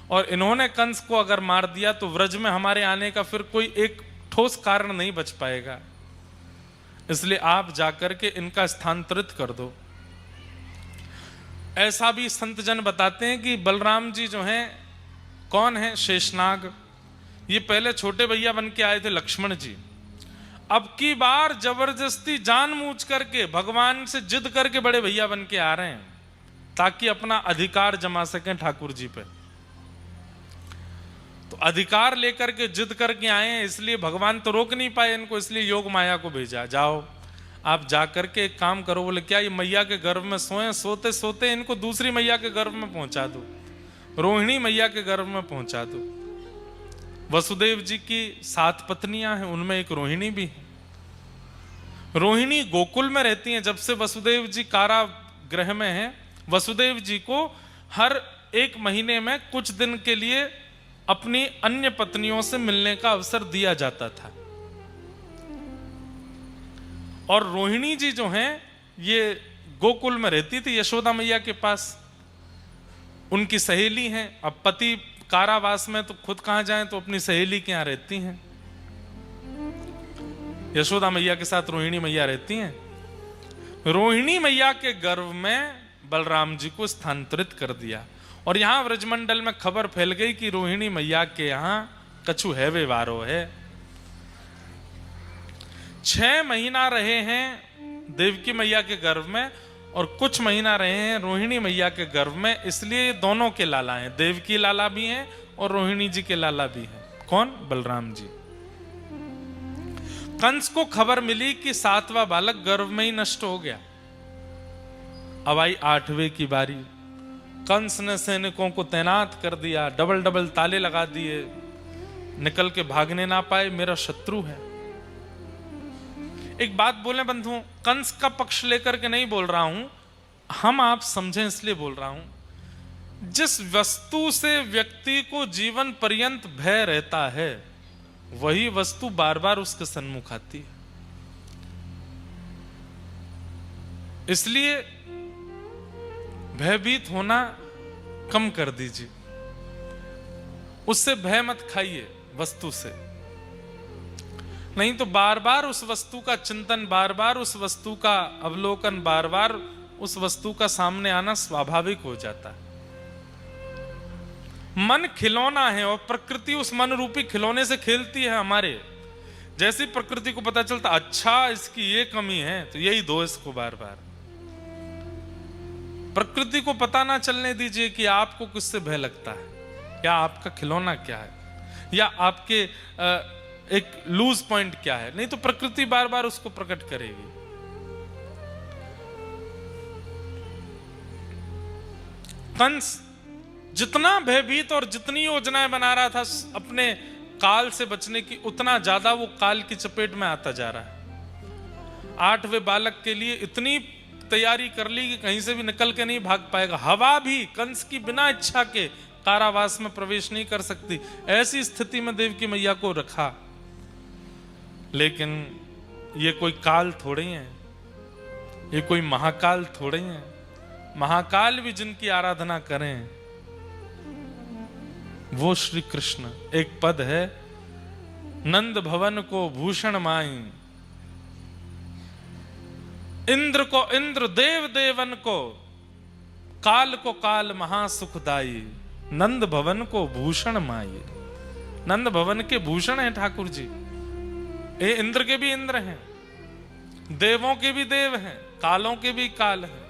और इन्होंने कंस को अगर मार दिया तो व्रज में हमारे आने का फिर कोई एक ठोस कारण नहीं बच पाएगा, इसलिए आप जाकर के इनका स्थानांतरित कर दो। ऐसा भी संत जन बताते हैं कि बलराम जी जो हैं, कौन है? शेषनाग। ये पहले छोटे भैया बन के आए थे लक्ष्मण जी, अब की बार जबरदस्ती जानबूझ करके भगवान से जिद करके बड़े भैया बन के आ रहे हैं, ताकि अपना अधिकार जमा सकें ठाकुर जी पे। तो अधिकार लेकर के जिद करके आए हैं, इसलिए भगवान तो रोक नहीं पाए इनको, इसलिए योग माया को भेजा, जाओ आप जाकर के एक काम करो। बोले क्या? ये मैया के गर्भ में सोए, सोते सोते इनको दूसरी मैया के गर्भ में पहुंचा दो, रोहिणी मैया के गर्भ में पहुंचा दो। वसुदेव जी की 7 पत्नियां हैं, उनमें एक रोहिणी भी है। रोहिणी गोकुल में रहती हैं। जब से वसुदेव जी कारागृह में हैं, वसुदेव जी को हर 1 महीने में कुछ दिन के लिए अपनी अन्य पत्नियों से मिलने का अवसर दिया जाता था। और रोहिणी जी जो हैं, ये गोकुल में रहती थी यशोदा मैया के पास। उनकी सहेली हैं। अब पति कारावास में तो खुद कहां जाएं, तो अपनी सहेली के यहां रहती हैं। यशोदा मैया के साथ रोहिणी मैया रहती हैं। रोहिणी मैया के गर्भ में बलराम जी को स्थानांतरित कर दिया और यहां व्रजमंडल में खबर फैल गई कि रोहिणी मैया के यहां कछु है व्यवहारो है। 6 महीना रहे हैं देवकी मैया के गर्भ में और कुछ महीना रहे हैं रोहिणी मैया के गर्भ में, इसलिए दोनों के लाला हैं। देवकी लाला भी हैं और रोहिणी जी के लाला भी हैं। कौन? बलराम जी। कंस को खबर मिली कि 7वां बालक गर्भ में ही नष्ट हो गया। अब आई 8वें की बारी। कंस ने सैनिकों को तैनात कर दिया, डबल डबल ताले लगा दिए, निकल के भागने ना पाए, मेरा शत्रु है। एक बात बोले बंधुओं, कंस का पक्ष लेकर के नहीं बोल रहा हूं, हम आप समझें इसलिए बोल रहा हूं। जिस वस्तु से व्यक्ति को जीवन पर्यंत भय रहता है, वही वस्तु बार बार उसके सन्मुख आती है। इसलिए भयभीत होना कम कर दीजिए, उससे भय मत खाइए वस्तु से। नहीं तो बार बार उस वस्तु का चिंतन, बार बार उस वस्तु का अवलोकन, बार बार उस वस्तु का सामने आना स्वाभाविक हो जाता है। मन खिलौना है और प्रकृति उस मन रूपी खिलौने से खेलती है हमारे। जैसी प्रकृति को पता चलता अच्छा इसकी ये कमी है, तो यही दो इसको बार बार। प्रकृति को पता ना चलने दीजिए कि आपको किससे भय लगता है, या आपका खिलौना क्या है, या आपके एक लूज पॉइंट क्या है। नहीं तो प्रकृति बार बार उसको प्रकट करेगी। कंस जितना भयभीत और जितनी योजनाएं बना रहा था अपने काल से बचने की, उतना ज्यादा वो काल की चपेट में आता जा रहा है। 8वें बालक के लिए इतनी तैयारी कर ली कि कहीं से भी निकल के नहीं भाग पाएगा। हवा भी कंस की बिना इच्छा के कारावास में प्रवेश नहीं कर सकती। ऐसी स्थिति में देवकी मैया को रखा। लेकिन ये कोई काल थोड़े हैं, ये कोई महाकाल थोड़े हैं। महाकाल भी जिनकी आराधना करें वो श्री कृष्ण। एक पद है, नंद भवन को भूषण माई, इंद्र को इंद्र, देव देवन को, काल को काल महासुखदाई, नंद भवन को भूषण माई। नंद भवन के भूषण हैं ठाकुर जी। ये इंद्र के भी इंद्र हैं, देवों के भी देव हैं, कालों के भी काल हैं,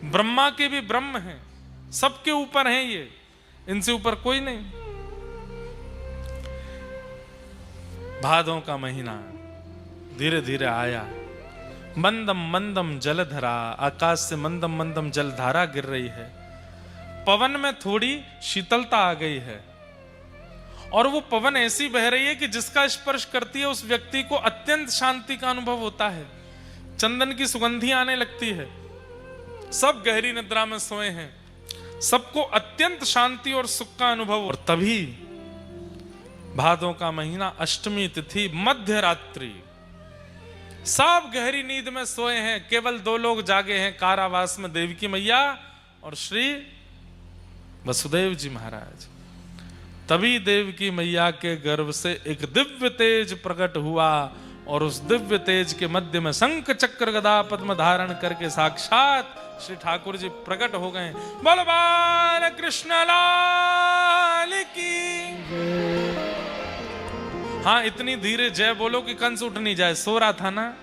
ब्रह्मा के भी ब्रह्म हैं, सबके ऊपर हैं ये, इनसे ऊपर कोई नहीं। भादों का महीना धीरे धीरे आया। मंदम मंदम जलधरा, आकाश से मंदम मंदम जलधारा गिर रही है। पवन में थोड़ी शीतलता आ गई है और वो पवन ऐसी बह रही है कि जिसका स्पर्श करती है उस व्यक्ति को अत्यंत शांति का अनुभव होता है। चंदन की सुगंधी आने लगती है। सब गहरी निद्रा में सोए हैं, सबको अत्यंत शांति और सुख का अनुभव। और तभी भादों का महीना, अष्टमी तिथि, मध्य रात्रि, सब गहरी नींद में सोए हैं। केवल 2 लोग जागे हैं कारावास में, देवकी मैया और श्री वसुदेव जी महाराज। तभी देवकी मैया के गर्भ से एक दिव्य तेज प्रकट हुआ और उस दिव्य तेज के मध्य में शंख चक्र गदा पद्म धारण करके साक्षात श्री ठाकुर जी प्रकट हो गए। बोल बाल कृष्ण लाल की। हाँ, इतनी धीरे जय बोलो कि कंस उठ नहीं जाए। सो रहा था ना।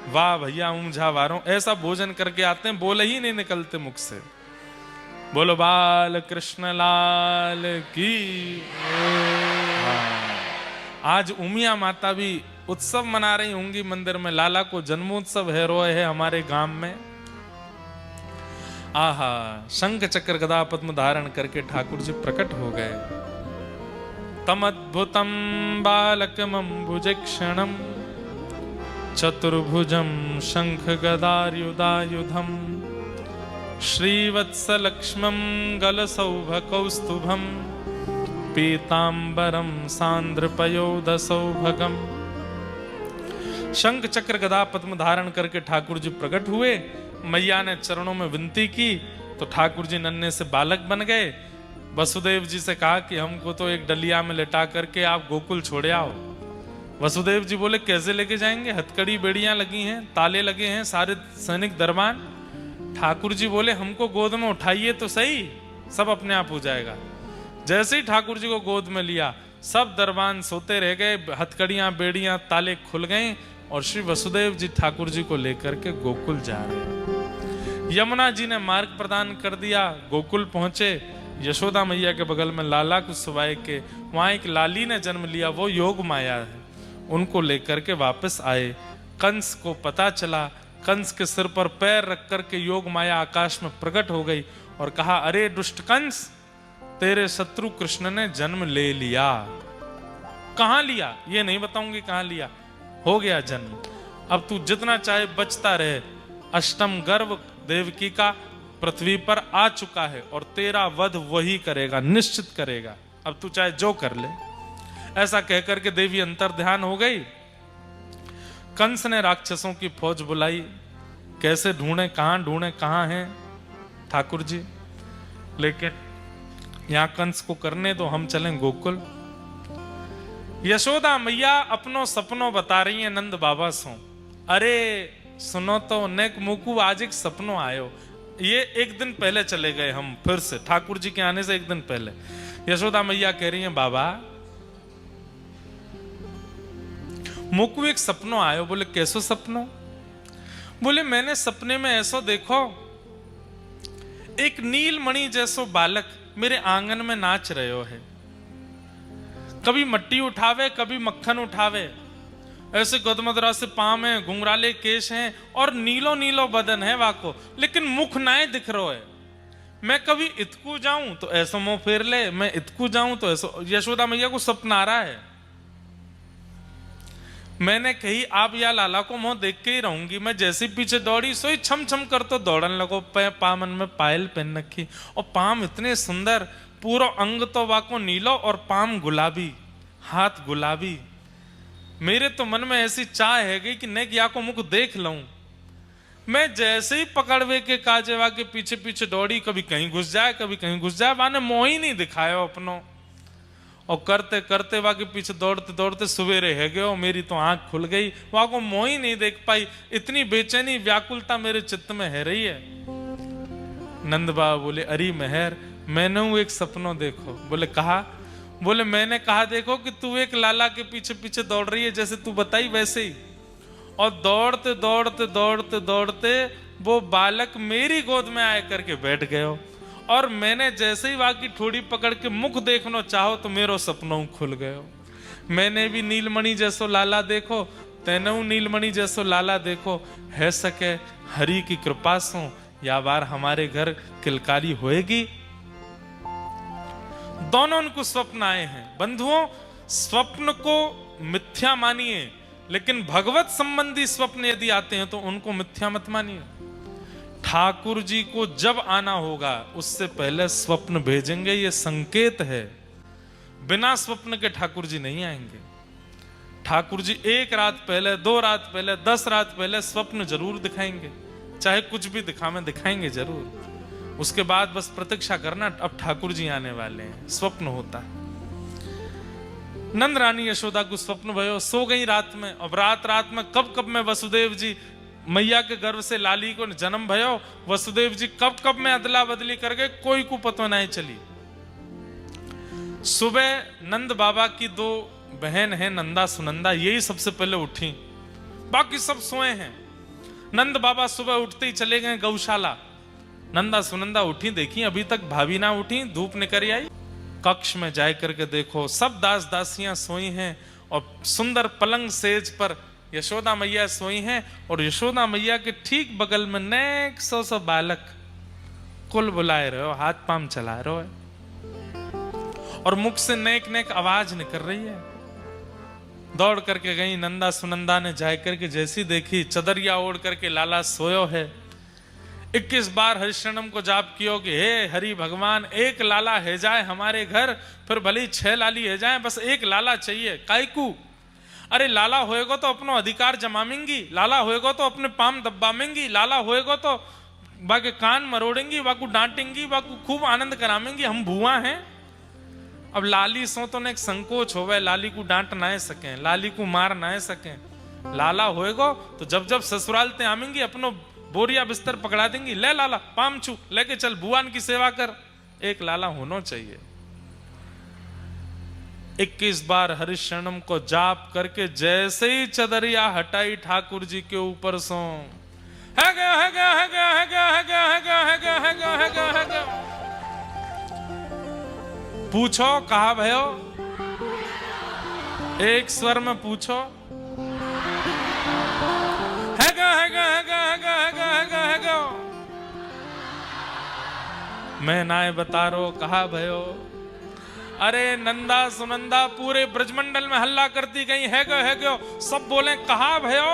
वाह भैया, ऊंझा वारों, ऐसा भोजन करके आते हैं, बोले ही नहीं निकलते मुख से। बोलो बाल कृष्ण लाल की। आज उमिया माता भी उत्सव मना रही होंगी मंदिर में। लाला को जन्मोत्सव है, रोए है हमारे गांव में। आहा, शंख चक्र गदा पद्म धारण करके ठाकुर जी प्रकट हो गए। तम अद्भुतम बालकमं भुजक्षणम चतुर्भुजम शंख गदायुधायुधम श्रीवत्सलक्ष्मं गलसौभकौस्तुभं पीतांबरम सांद्रपयोदसौभगम। शंख चक्र गदा पद्म धारण करके ठाकुर जी प्रकट हुए। मैया ने चरणों में विनती की तो ठाकुर जी नन्हे से बालक बन गए। वसुदेव जी से कहा कि हमको तो एक डलिया में लेटा करके आप गोकुल छोड़े आओ। वसुदेव जी बोले कैसे लेके जाएंगे, हथकड़ी बेड़ियां लगी हैं, ताले लगे हैं, सारे सैनिक दरबान। ठाकुर जी बोले हमको गोद में उठाइए तो सही, सब अपने आप हो जाएगा। जैसे ही ठाकुर जी को गोद में लिया, सब दरबान सोते रह गए, हथकड़ियां बेड़ियां ताले खुल गए और श्री वसुदेव जी ठाकुर जी को लेकर के गोकुल जा रहे हैं। यमुना जी ने मार्ग प्रदान कर दिया, गोकुल पहुंचे। यशोदा मैया के बगल में लाला कुसुबाई के, वहां एक लाली ने जन्म लिया, वो योग माया है। उनको लेकर के वापस आए। कंस को पता चला, कंस के सिर पर पैर रख करके योग माया आकाश में प्रकट हो गई और कहा, अरे दुष्ट कंस, तेरे शत्रु कृष्ण ने जन्म ले लिया। कहां लिया ये नहीं बताऊंगी, कहां लिया, हो गया जन्म। अब तू जितना चाहे बचता रहे। अष्टम गर्भ देवकी का पृथ्वी पर आ चुका है और तेरा वध वही करेगा, निश्चित करेगा। अब तू चाहे जो कर ले। ऐसा कहकर के देवी अंतर ध्यान हो गई। कंस ने राक्षसों की फौज बुलाई, कैसे ढूंढे, कहां हैं ठाकुर जी। लेकिन यहां कंस को करने दो, हम चलें गोकुल। यशोदा मैया अपनो सपनों बता रही है नंद बाबा सो। अरे सुनो तो नेक मुकु, आज एक सपनों आयो। ये एक दिन पहले चले गए हम, फिर से ठाकुर जी के आने से एक दिन पहले। यशोदा मैया कह रही है, बाबा मुकु एक सपनों आयो। बोले कैसो सपनों। बोले मैंने सपने में ऐसो देखो, एक नीलमणि जैसो बालक मेरे आंगन में नाच रहे है। कभी मट्टी उठावे, कभी मक्खन उठावे, ऐसे गदमदरा से पांव में, घुंघराले केश हैं और नीलो नीलो बदन है वाको, लेकिन मुख नाए दिख रहा है। मैं कभी इतकू जाऊं तो ऐसा मुंह फेर ले, मैं इतकू जाऊं तो ऐसा। यशोदा मैया को सपना आ रहा है। मैंने कही आप या लाला को मुंह देख के ही रहूंगी। मैं जैसे पीछे दौड़ी, सोई छम छम कर तो दौड़न लगो। पामन में पायल पहन रखी और पाम इतने सुंदर, पूरा अंग तो वाको नीलो और पाम गुलाबी, हाथ गुलाबी। मेरे तो मन में ऐसी चाह है गई कि नेक या को मुख देख लूं। मैं जैसे ही पकड़वे के काजेवा के पीछे पीछे दौड़ी, कभी कहीं घुस जाए, कभी कहीं घुस जाए, वाने मोह ही नहीं दिखाया अपनो। और करते करते वहां के पीछे दौड़ते दौड़ते सवेरे है गए। मेरी तो आंख खुल गई, वहां को मोह ही नहीं देख पाई। इतनी बेचैनी व्याकुलता मेरे चित्त में है रही है। नंद बाबा बोले, अरे मेहर, मैंने एक सपनों देखो। बोले कहा। बोले मैंने कहा देखो कि तू एक लाला के पीछे पीछे दौड़ रही है, जैसे तू बताई वैसे ही। और दौड़ते दौड़ते दौड़ते दौड़ते वो बालक मेरी गोद में आए करके बैठ गए। और मैंने जैसे ही वहां की ठोड़ी पकड़ के मुख देखना चाहो तो मेरो सपनों खुल गयो। मैंने भी नीलमणि जैसो लाला देखो, तेने नीलमणि जैसो लाला देखो। है सके हरि की कृपा सो या बार हमारे घर किलकारी होएगी। दोनों उनको स्वप्न आए हैं। बंधुओं, स्वप्न को मिथ्या मानिए, लेकिन भगवत संबंधी स्वप्न यदि आते हैं तो उनको मिथ्या मत मानिए। ठाकुर जी को जब आना होगा उससे पहले स्वप्न भेजेंगे, ये संकेत है। बिना स्वप्न के ठाकुर जी नहीं आएंगे। ठाकुर जी 1 रात पहले, 2 रात पहले, 10 रात पहले स्वप्न जरूर दिखाएंगे। चाहे कुछ भी दिखाएंगे जरूर। उसके बाद बस प्रतीक्षा करना, अब ठाकुर जी आने वाले हैं, स्वप्न होता है। नंद रानी यशोदा को स्वप्न भयो, सो गई रात में। अब रात में कब में वसुदेव जी मैया के गर्भ से लाली को जन्म भयो, वसुदेव जी कब में अदला बदली कर गए, कोई को पता नहीं चली। सुबह नंद बाबा की 2 बहन है, नंदा सुनंदा, यही सबसे पहले उठी, बाकी सब सोए हैं। नंद बाबा सुबह उठते ही चले गए गौशाला। नंदा सुनंदा उठी, देखी अभी तक भाभी ना उठी, धूप निकल आई। कक्ष में जाए करके देखो सब दास दासियां सोई हैं और सुंदर पलंग सेज पर यशोदा मैया सोई हैं। और यशोदा मैया के ठीक बगल में नेक सौ बालक कुल बुलाए रहे हो, हाथ पाम चला रहे हो और मुख से नेक नेक आवाज निकल रही है। दौड़ करके गई नंदा सुनंदा ने, जाए करके जैसी देखी चदरिया ओढ़ करके लाला सोयो है। 21 बार हरिशरणम को जाप कियो कि हे हरि भगवान, एक लाला है जाए हमारे घर, फिर भले 6 लाली है जाए, बस एक लाला चाहिए। कायकू? अरे लाला होएगा तो अपनो अधिकार जमामेंगी, लाला होएगा तो अपने पाम दबामेंगी, लाला होएगा तो बाके कान मरोड़ेंगी, बाकू डांटेंगी, बाकू खूब आनंद करामेंगी। हम भुआ हैं। अब लाली सो तो ने एक संकोच होवे, लाली को डांट ना सके, लाली को मार ना सके। लाला होएगो तो जब जब ससुराल ते आमेंगी अपनो बोरिया बिस्तर पकड़ा देंगी, ले लाला पाम छू लेके चल भुआन की सेवा कर। एक लाला होना चाहिए। 21 बार हरिशरणम को जाप करके जैसे ही चदरिया हटाई ठाकुर जी के ऊपर सो है गया है गया है गया है गया है गया है गया है गया है गया है गया है गया। पूछो कहा भयो, एक स्वर में पूछो है गया है गया है गया है गया है गया है गया है गया। मैं नाय बता रो कहा भयो। अरे नंदा सुनंदा पूरे ब्रजमंडल में हल्ला करती गई है गयो, सब बोले कहा भयो।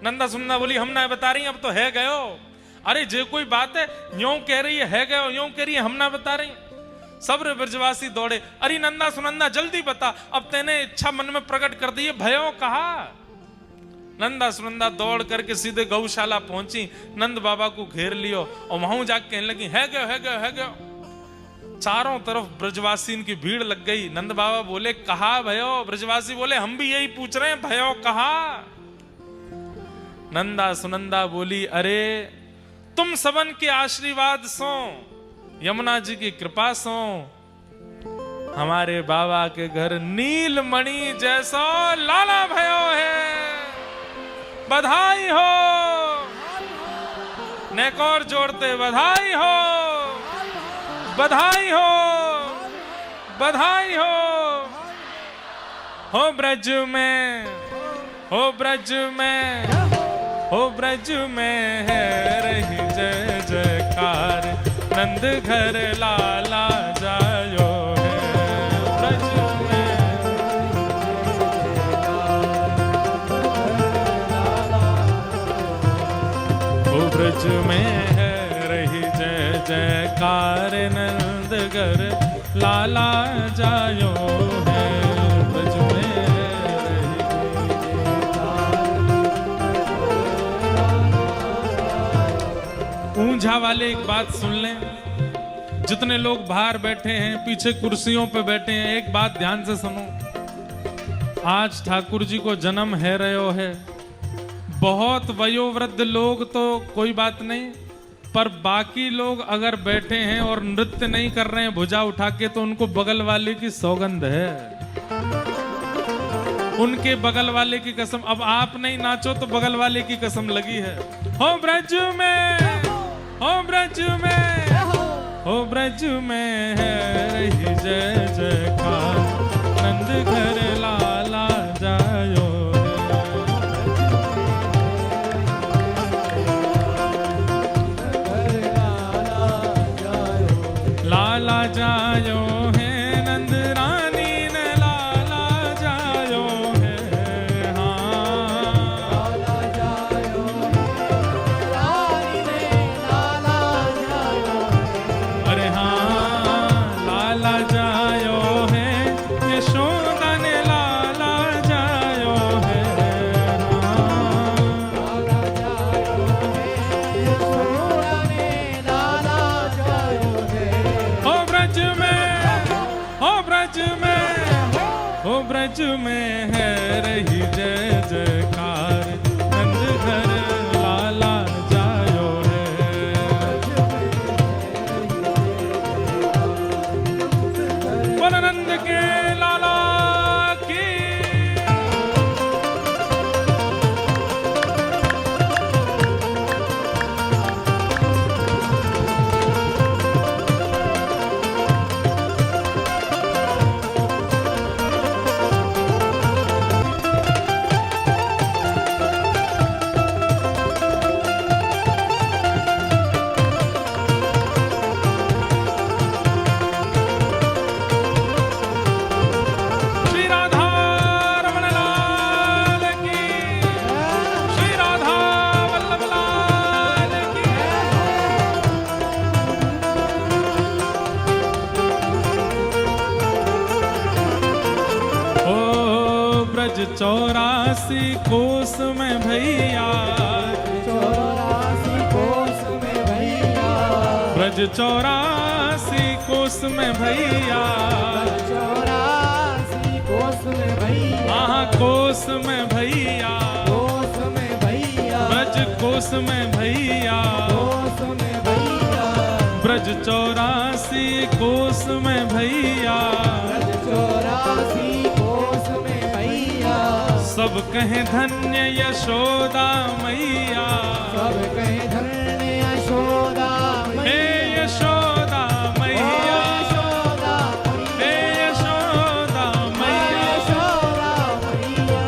नंदा सुनंदा बोली हम ना बता रही, अब तो है गयो। अरे जे कोई बात है यूं कह रही है गयो, यूं कह रही है हम ना बता रही। सब ब्रजवासी दौड़े, अरे नंदा सुनंदा जल्दी बता, अब तेने इच्छा मन में प्रकट कर दी है, भयो कहा। नंदा सुनंदा दौड़ करके सीधे गौशाला पहुंची, नंद बाबा को घेर लियो और वहां जाके कहने लगी है गयो है गयो है गयो। चारों तरफ ब्रजवासी की भीड़ लग गई। नंद बाबा बोले कहा भयो। ब्रजवासी बोले हम भी यही पूछ रहे हैं, भयो कहा। नंदा सुनंदा बोली अरे तुम सबन के आशीर्वाद सो, यमुना जी की कृपा सो, हमारे बाबा के घर नीलमणि जैसा लाला भयो है। बधाई हो। नेक और जोड़ते बधाई हो, बधाई हो, बधाई हो। हो ब्रज में, हो ब्रज में, हो ब्रज में है रही जय जयकार, नंद घर लाला जायो है। ब्रज में हो ब्रज में है रही जय जयकार, नंद घर लाला जायो है। ब्रज में ऊंझा वाले एक बात सुन लें, जितने लोग बाहर बैठे हैं, पीछे कुर्सियों पे बैठे हैं, एक बात ध्यान से सुनो। आज ठाकुर जी को जन्म है रहो है। बहुत वयोवृद्ध लोग तो कोई बात नहीं, पर बाकी लोग अगर बैठे हैं और नृत्य नहीं कर रहे हैं भुजा उठा के, तो उनको बगल वाले की सौगंध है, उनके बगल वाले की कसम। अब आप नहीं नाचो तो बगल वाले की कसम लगी है। हो ब्रज में, हो ब्रज में, हो ब्रज में है रही जय जयकार, नंद घर लाला जायो है। लाला जायो है, नंद रानी ने लाला जायो है। हाँ लाला जायो है, रानी ने लाला जायो है। अरे हाँ लाला जायो है, यशोदा ने लाला जायो है। हाँ लाला जायो है, यशोदा ने लाला जायो है। हो ब्रज में, हो ब्रज में, हो ब्रज में है रही जय जयकार, नंद घर लाला जायो है। बोल नंद के लाला की। श्री राधा रमण लाल की, श्री राधा वल्लभ लाल की। ओ ब्रज 84 कोस में भैया, 84 कोस में ब्रज 84 कोस में भैया, 84 कोस में भैया, हाँ कोस में भैया, कोस में भैया, ब्रज कोस में भैया, कोस में भैया, ब्रज 84 कोस में भैया, ब्रज 84 कोस में भैया, सब कहें धन्य यशोदा मैया, सब कहे धन्य यशोदा हे मैया, यशोदा मैया, यशोदा हे यशोदा मैया। यशोदा मैया,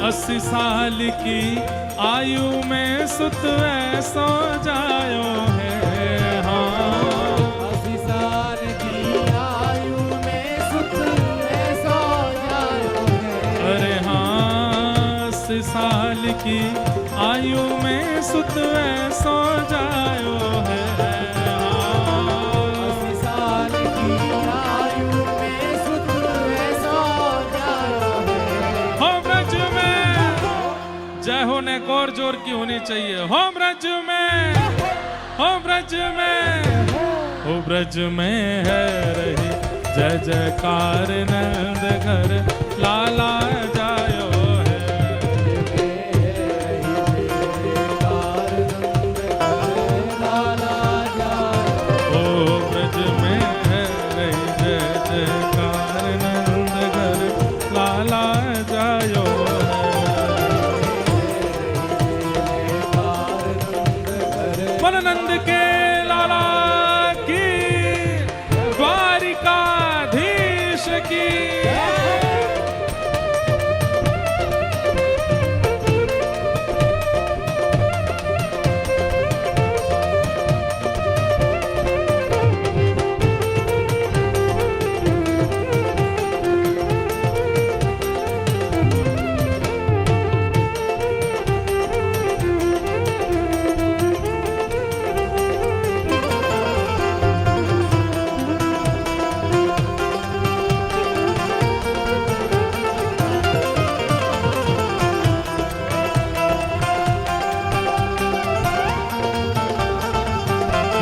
80 साल की आयु में सुत ऐसो जायो है, हाँ 80 साल की आयु में सुत ऐसो जायो है। अरे हाँ 80 साल की आयु में सुत ऐसो जायो है, हाँ 80 साल की आयु में सुत ऐसो जायो है। हो ब्रज में जय हो ने और जोर की होनी चाहिए। हो ब्रज में, हो ब्रज में, हो ब्रज में है रही जय जयकार नंद घर लाला जायो है। हो ब्रज में है रही जय जयकार नंद घर लाला जायो है। नंद के लाला की, द्वारिकाधीश की।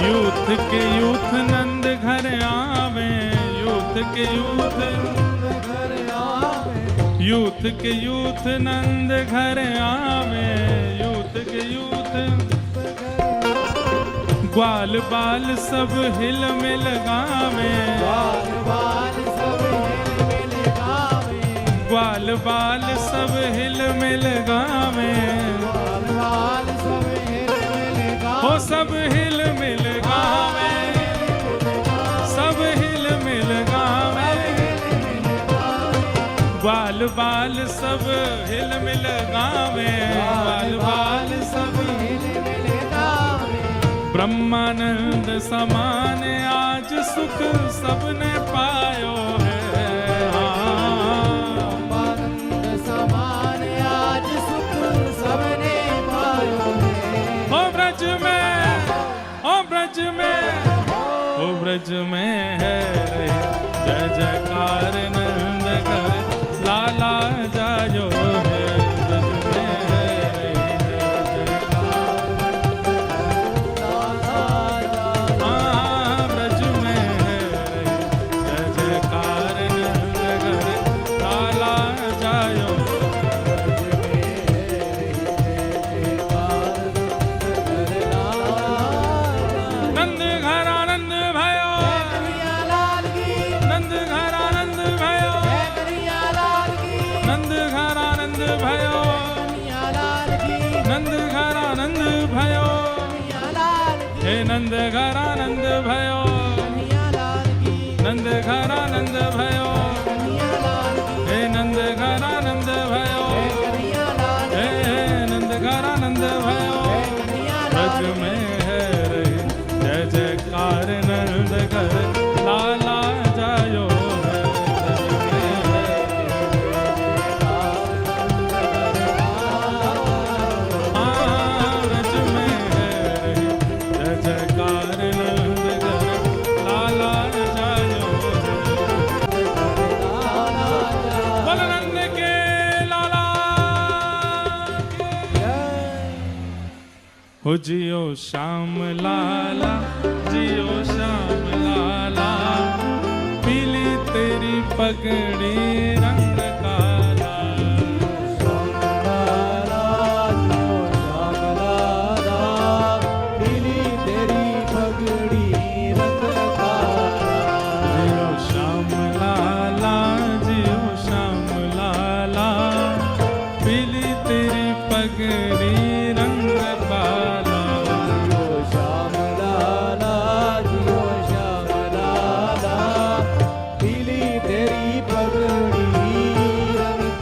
यूथ के यूथ नंद घर आवे, यूथ के यूथ, यूथ के यूथ नंद घर आवे, यूथ के यूथ, ग्वाल बाल सब हिल मिल गावे, ग्वाल बाल सब हिल मिल गावे, ग्वाल बाल सब हिल मिल गावे, ग्वाल बाल सब हिल मिल गावे, हो सब हिल मिल गावे, सब हिल मिल गावे, ग्वाल बाल सब हिल मिल गावे, ग्वाल बाल सब हिल मिल गावे। ब्रह्मानंद समान आज सुख सबने पायो है, ब्रह्मानंद समान आज सुख सबने पायो है। हो ब्रज में, हो ब्रज में, हो ब्रज में है रे जय जयकार नंद घर लाला जायो है। ब्रज में है रे जय जयकार, हाँ ब्रज में है रे जय जयकार नंद घर लाला जायो। नंद घर आनंद भयो, नंद घर आनंद भयो, नंद घर आनंद भयो, नंद घर आनंद भयो, हे नंद घर आनंद भयो, नंद घर आनंद भयो, हे नंद घर आनंद भयो, हे नंद घर आनंद भयो। ब्रज में है रे जय जयकार नंद घर लाला जायो है। ब्रज में है रे जय जयकार नंद घर लाला जायो है। हो जियो श्याम लाला, जियो श्याम लाला, पीली तेरी पगड़ी रंग काला। श्याम लाला, जियो श्याम लाला, पीली तेरी पगड़ी रंग काला। श्याम लाला, जियो श्याम लाला, पीली तेरी पगड़ी रंग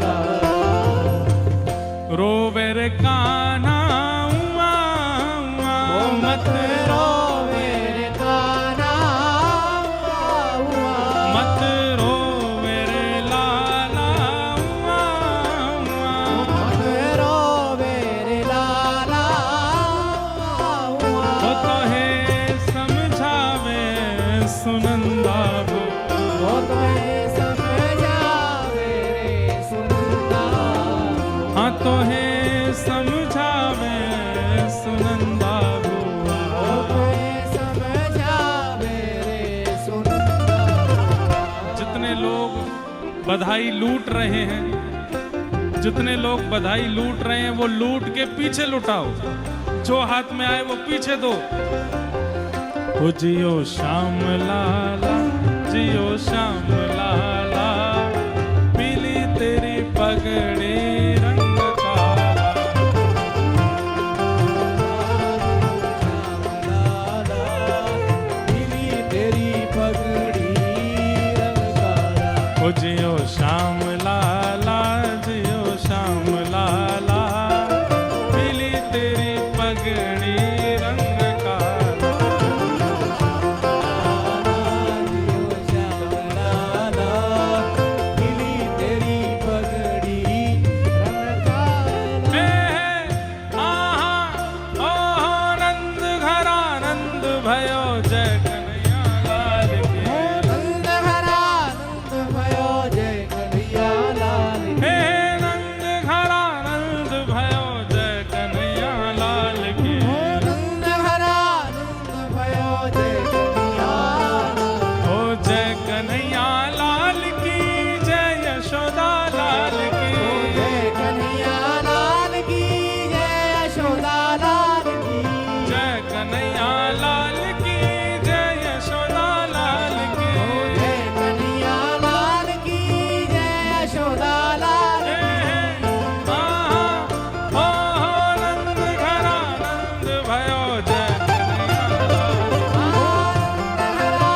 काला। रोवे रे कान्हा उआ उआ, मत रोवे रे कान्हा उआ, मत रोवे रे लाला उआ उआ, मत रोवे रे लाला उआ। वो तो है समझावे सुनंदा वो तो है समझावे रे सुनंदा। हाँ तो है समझावे सुनंदा बुआ, तो है समझावे रे सुनंदा। जितने लोग बधाई लूट रहे हैं, जितने लोग बधाई लूट रहे हैं, वो लूट के पीछे लुटाओ, जो हाथ में आए वो पीछे दो। हो जियो श्याम लाला, जियो श्याम लाला, पीली तेरी पगड़ी रंग काला। पीली तेरी पगड़ी रंग काला। हो जियो श्याम लाला, जियो श्याम लाला, पीली तेरी पगड़ी रंग काला। भयो जय कन्हैया लाल की, नंद घरा नंद भयो जय कन्हैया लाल की, हे नंद घरा नंद भयो जय कन्हैया लाल की, नंद घरा नंद भयो जय कन्हैया लाल। ओ जय कन्हैया लाल की, जय यशोदा लाल की, जय कन्हैया लाल की, जय यशोदा लाल की, जय कन्हैया लाल की, जय यशोदा लाल की, जय कन्हैया लाल की, जय यशोदा लाल की। हो नंद घरा नंद भयो जय कन्हैया लाल की, नंद घरा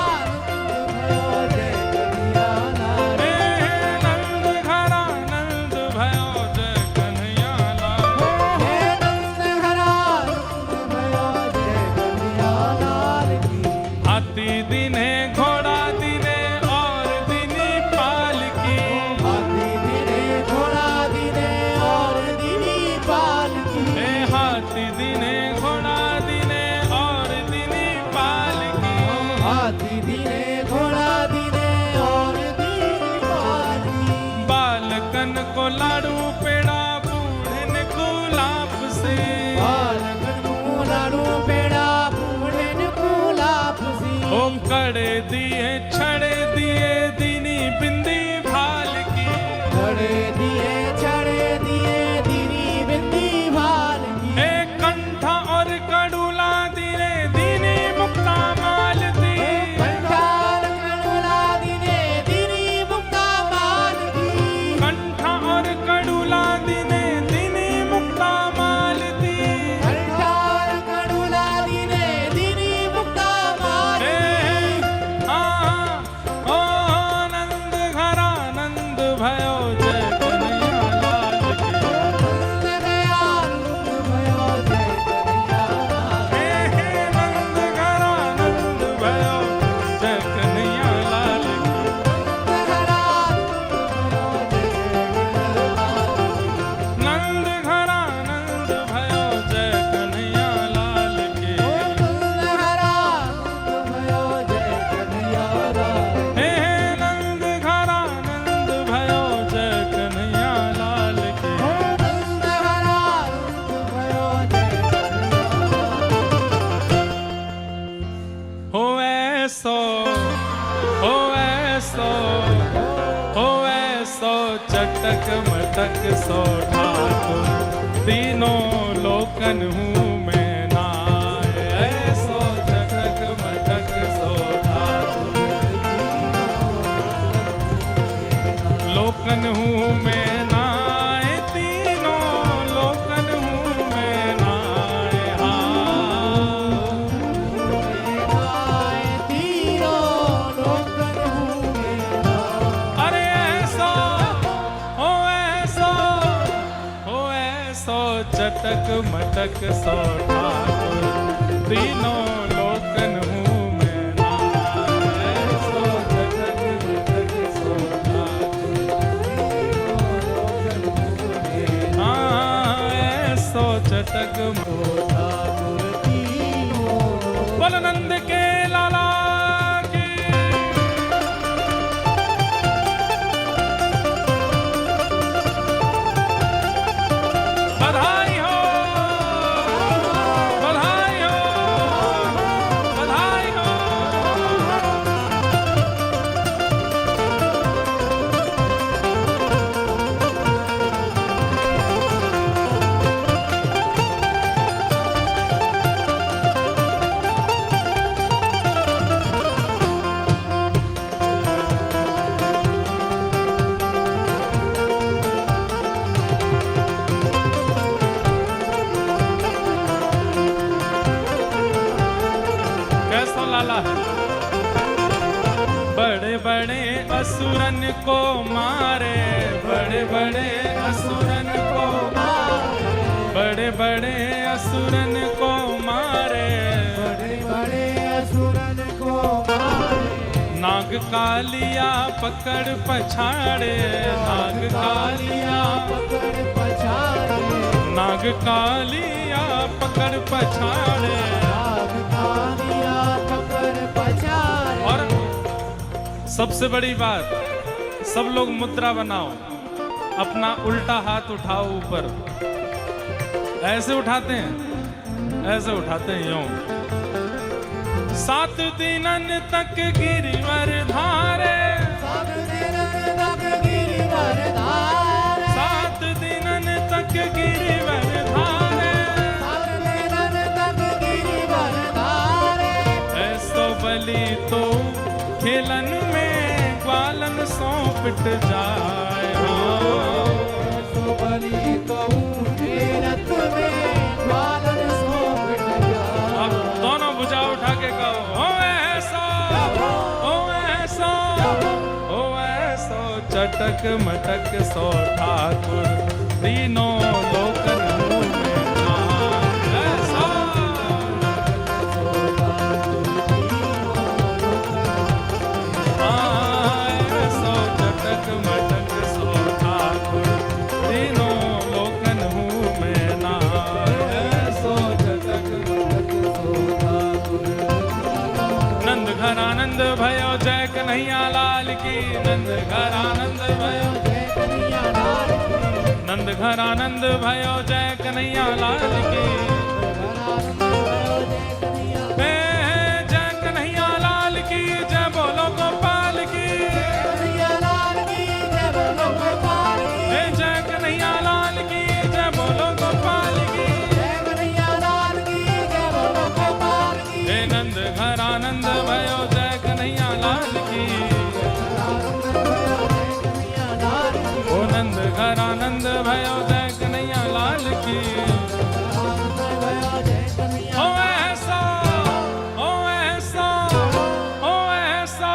नंद भयो जय कन्हैया लाल की, नंद घरा नंद भयो जय कन्हैया लाल की। हाथी दिने घोड़ा दिने और दिनी पालकी, हाथी दिने घोड़ा दिने और दिनी पालकी, हे हाथी दिने घोड़ा दिने और दिनी पालकी, हाथी दिने घोड़ा दिने और दिनी पालकी। बालकन को लाडू पेड़ा बूढ़न गुलाब से, बालकन को लाडू पेड़ा बूढ़न गुलाब से। ओ कड़े दिए छड़े दिए दीनी बिंदी भाल की, छड़े दिए दीनी बिंदी भाल की, हे कंठा और कड़ूला दिए दीनी मुक्ता माल दी, कंठा और कड़ूला दिए दीनी मुक्ता माल दी, कंठा और कड़ूला दिए दीनी मुक्ता माल दी, कंठा और कड़ूला दिए दीनी मुक्ता माल दी। मटक सो ठाकुर, तीनों लोकन हूँ मैं नाय। ऐसो चटक मटक सो ठाकुर, लोकन हूँ मैं नाय, तीनों लोकन हूँ मैं नाय। अरे ऐसा हो चटक मटक सो ठाकुर, तीनों लोकन हूँ मैं नाय। ऐसो चटक मटक सो ठाकुर, ऐसो चटक बोल नंद के लाला की। बधाई हो, बधाई हो, बधाई हो। कैसो लाला है। बड़े बड़े असुरन को मारे, बड़े बड़े असुरन को मारे, बड़े बड़े असुरन को मारे, बड़े बड़े असुरन को मारे, नाग कालिया पकड़ पछाड़े, नाग कालिया पकड़ पछाड़े, नाग कालिया पकड़ पछाड़े। नाग कालिया पकड़ पछाड़े। और सबसे बड़ी बात, सब लोग मुद्रा बनाओ, अपना उल्टा हाथ उठाओ ऊपर। ऐसे उठाते हैं, ऐसे उठाते हैं यूं। 7 दिनन तक गिरिवर धारे, 7 दिनन तक गिरिवर धारे, 7 दिनन तक गिरिवर धारे। 7 दिनन तक गिरिवर धारे। ऐसो बलि तो खेलन में ग्वालन सो पिट जाए। ऐसो बलि तो खेलत में ग्वालन सो पिट जाए। अब दोनों भुजा उठा के कहो, ओ ऐसा, ओ ऐसा, ओ ऐसो चटक मटक सो ठाकुर, तीनों लोकन हूँ मैं नाय। ऐसा ऐसो चटक मटक सो ठाकुर, तीनों लोकन हूँ मैं नाय। ऐसो चटक मटक सो ठाकुर। नंद घर आनंद भयो जय कन्हैया लाल की, नंद घर आनंद भयो, जय कन्हैया लाल की, नंद घर आनंद भयो जय कन्हैया लाल की। हे जय कन्हैया लाल की, जय बोलो गोपाल की। कन्हैया लाल की, जय बोलो गोपाल की। हे जय कन्हैया लाल की, जय बोलो गोपाल की। जय कन्हैया लाल की, जय बोलो गोपाल की। हे नंद घर आनंद भयो जय कन्हैया लाल की। ओ नंद घर आनंद भयो जय कन्हैया लाल की। ओ ऐसा, ओ ऐसा, ओ ऐसा,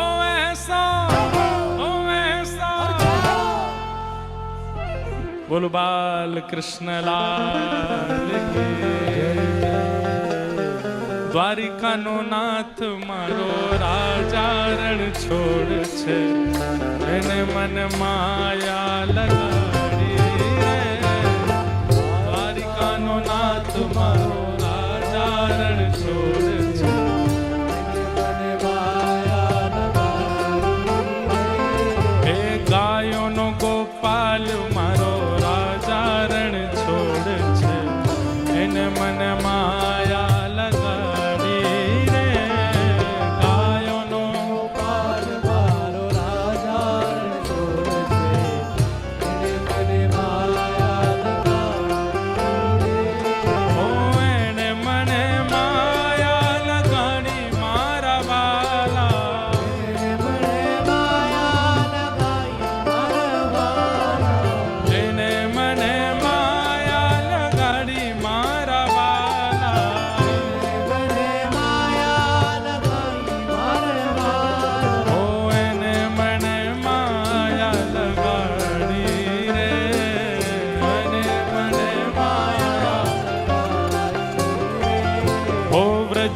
ओ ऐसा, ओ ऐसा। बोलो बाल कृष्ण लाल की। द्वारिका नो नाथ मारो राजा रण छोड़ छे, એને मन माया लगाड़ी रे। द्वारिका नो नाथ मारो राजा रण छोड़ छे, મને માયા લગાડી રે। हे गायो नो गोपाल मारो राजा रण छोड़ छे, એને मन माया लगाड़ी रे। गायो नो ગોપાલ મારો રાજા રણ છોડ છે,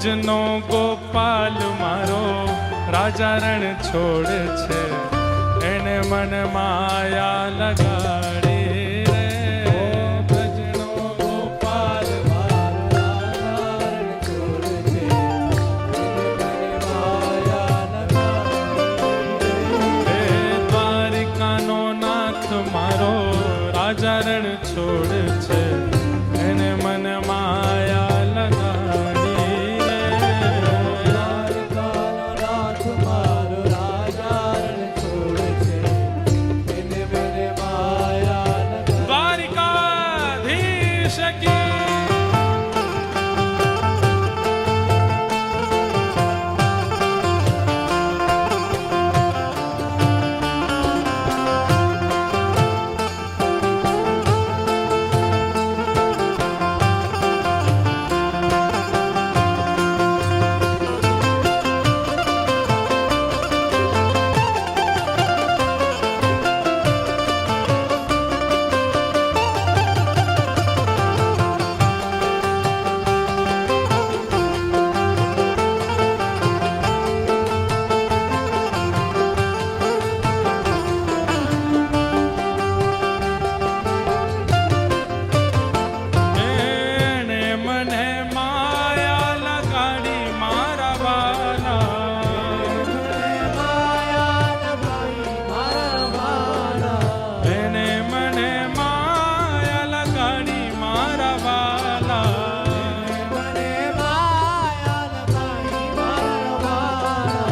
ભજનો ગોપાલ મારો રાજા રણ છોડ છે એને મન માયા લગાડી રે ભજનો ગોપાલ મારો રાજા રણ છોડ છે એને માયા લગાડી હે દ્વારિકાનો નાથ મારો રાજા રણ છોડ છે એને મન માયા લગાડી રે દ્વારકાનો નાથ મારો રાજા રણ છોડ છે એને મને માયા લગાડી દ્વારિકાધીશ કી એને મને માયા લગાડી મારા વાલા એને મને માયા લગાડી મારા વાલા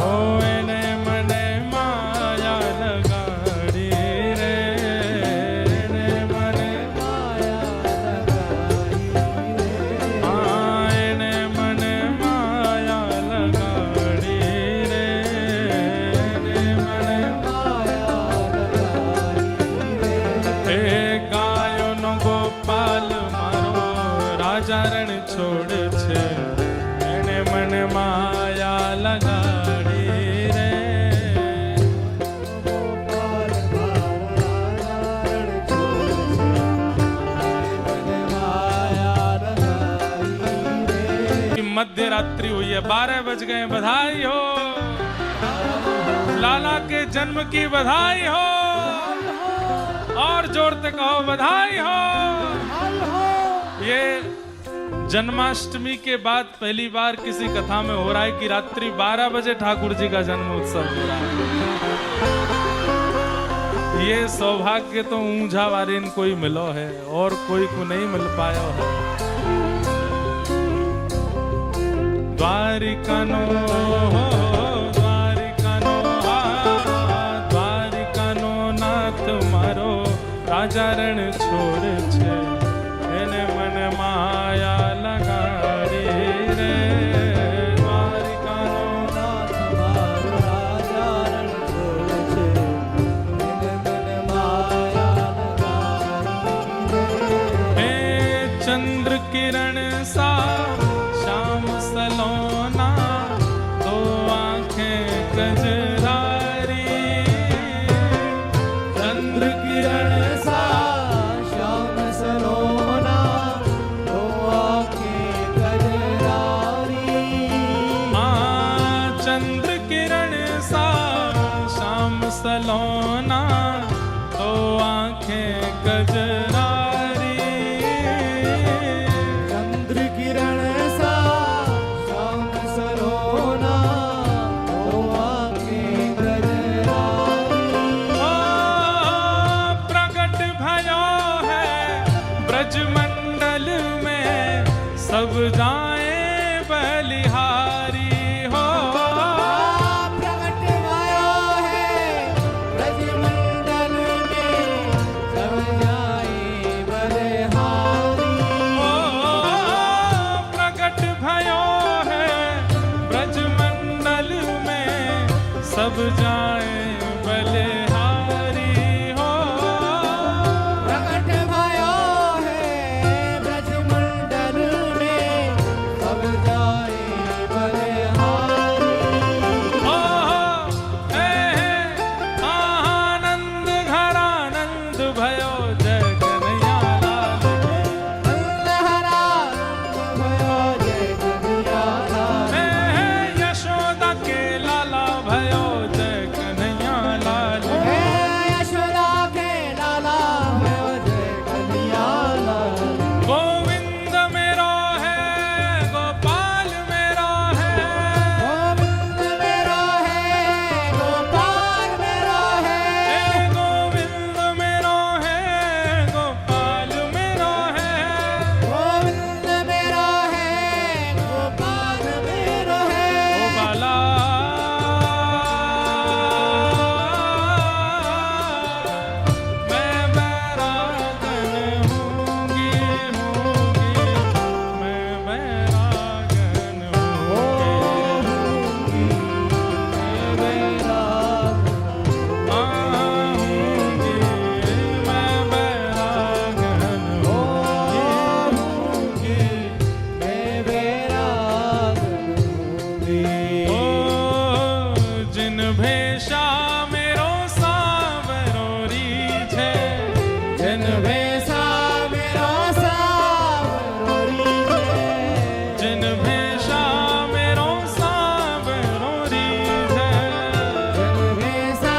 ઓ એને મને માયા લગાડી રે એને મને એને મને માયા લગાડી રે એને મને હે ગાયોનો ગોપાલ મારો રાજા રણ છોડ છે એને મને માયા લગાડી રે मध्य रात्रि हुई है 12 बज गए बधाई हो लाला के जन्म की बधाई हो और जोर से कहो बधाई हो ये जन्माष्टमी के बाद पहली बार किसी कथा में हो रहा है कि रात्रि 12 बजे ठाकुर जी का जन्म उत्सव हो रहा है ये सौभाग्य तो ऊंझा वारिन कोई मिलो है और कोई को नहीं मिल पाया है દ્વારિકાનો દ્વારિકાનો નાથ મારો રાજા રણ છોડ છે એને મને માયા લગાડી રે દ્વારિકાનો નાથ મારો રાજા રણ છોડ છે એને મને માયા લગાડી હે ચંદ્ર કિરણ સા श्याम सलोना दो आंखें गजरारी चंद्र किरण सा श्याम सलोना दो आंखें गजरारी चंद्र किरण सा श्याम सलोना दो आंखें गजरारी चंद्र किरण सा श्याम सलोना दो आंखें गजरारी प्रकट भयो है ब्रजमंडल में सब जाए बलिहारी हो प्रकट भयो है ब्रजमंडल में सब जाए बलिहारी प्रकट भयो है ब्रजमंडल में सब जाए बलिहारी हो प्रकट भयो है ब्रजमंडल में सब जाए बलिहारी आनंद घरानंद भयो जय कन्हैया लाल की। नंद हरा भयो जय कन्हैया लाल जन वैसा मेरो सावरो रीझे जिन भेषा मेरो सावरो रीझे जन वैसा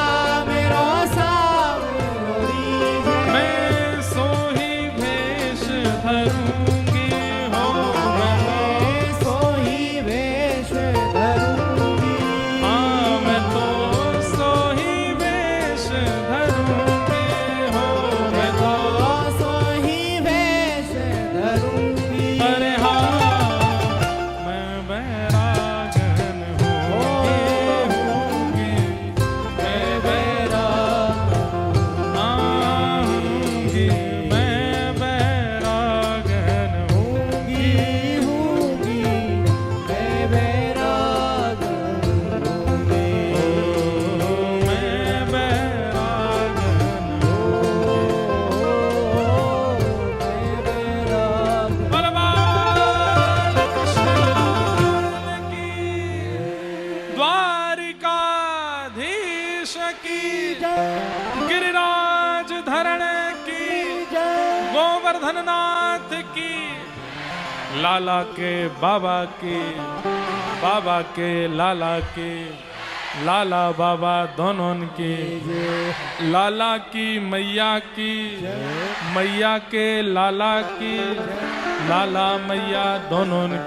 मेरो सावरो रीझे मैं सोही भेष धरूंगी हो मैं सोही वेश धरूंगी हाँ मैं तो सोही भेष धरूंगी हो मैं तो सोही वेश धरूंगी अरे हाँ मैं बैरागन होंगी मैं बैराग आऊंगी मैं बैरागन हूँगी मैं बैराग हूँगी मैं बैरागन मैं बैराग बलवान कृष्ण की द्वारिकाधीश की गिरिराज धरण की गोवर्धन नाथ की लाला के बाबा की बाबा के लाला की लाला बाबा दोनों की लाला की मैया की मैया के लाला की लाला मैया दोनों की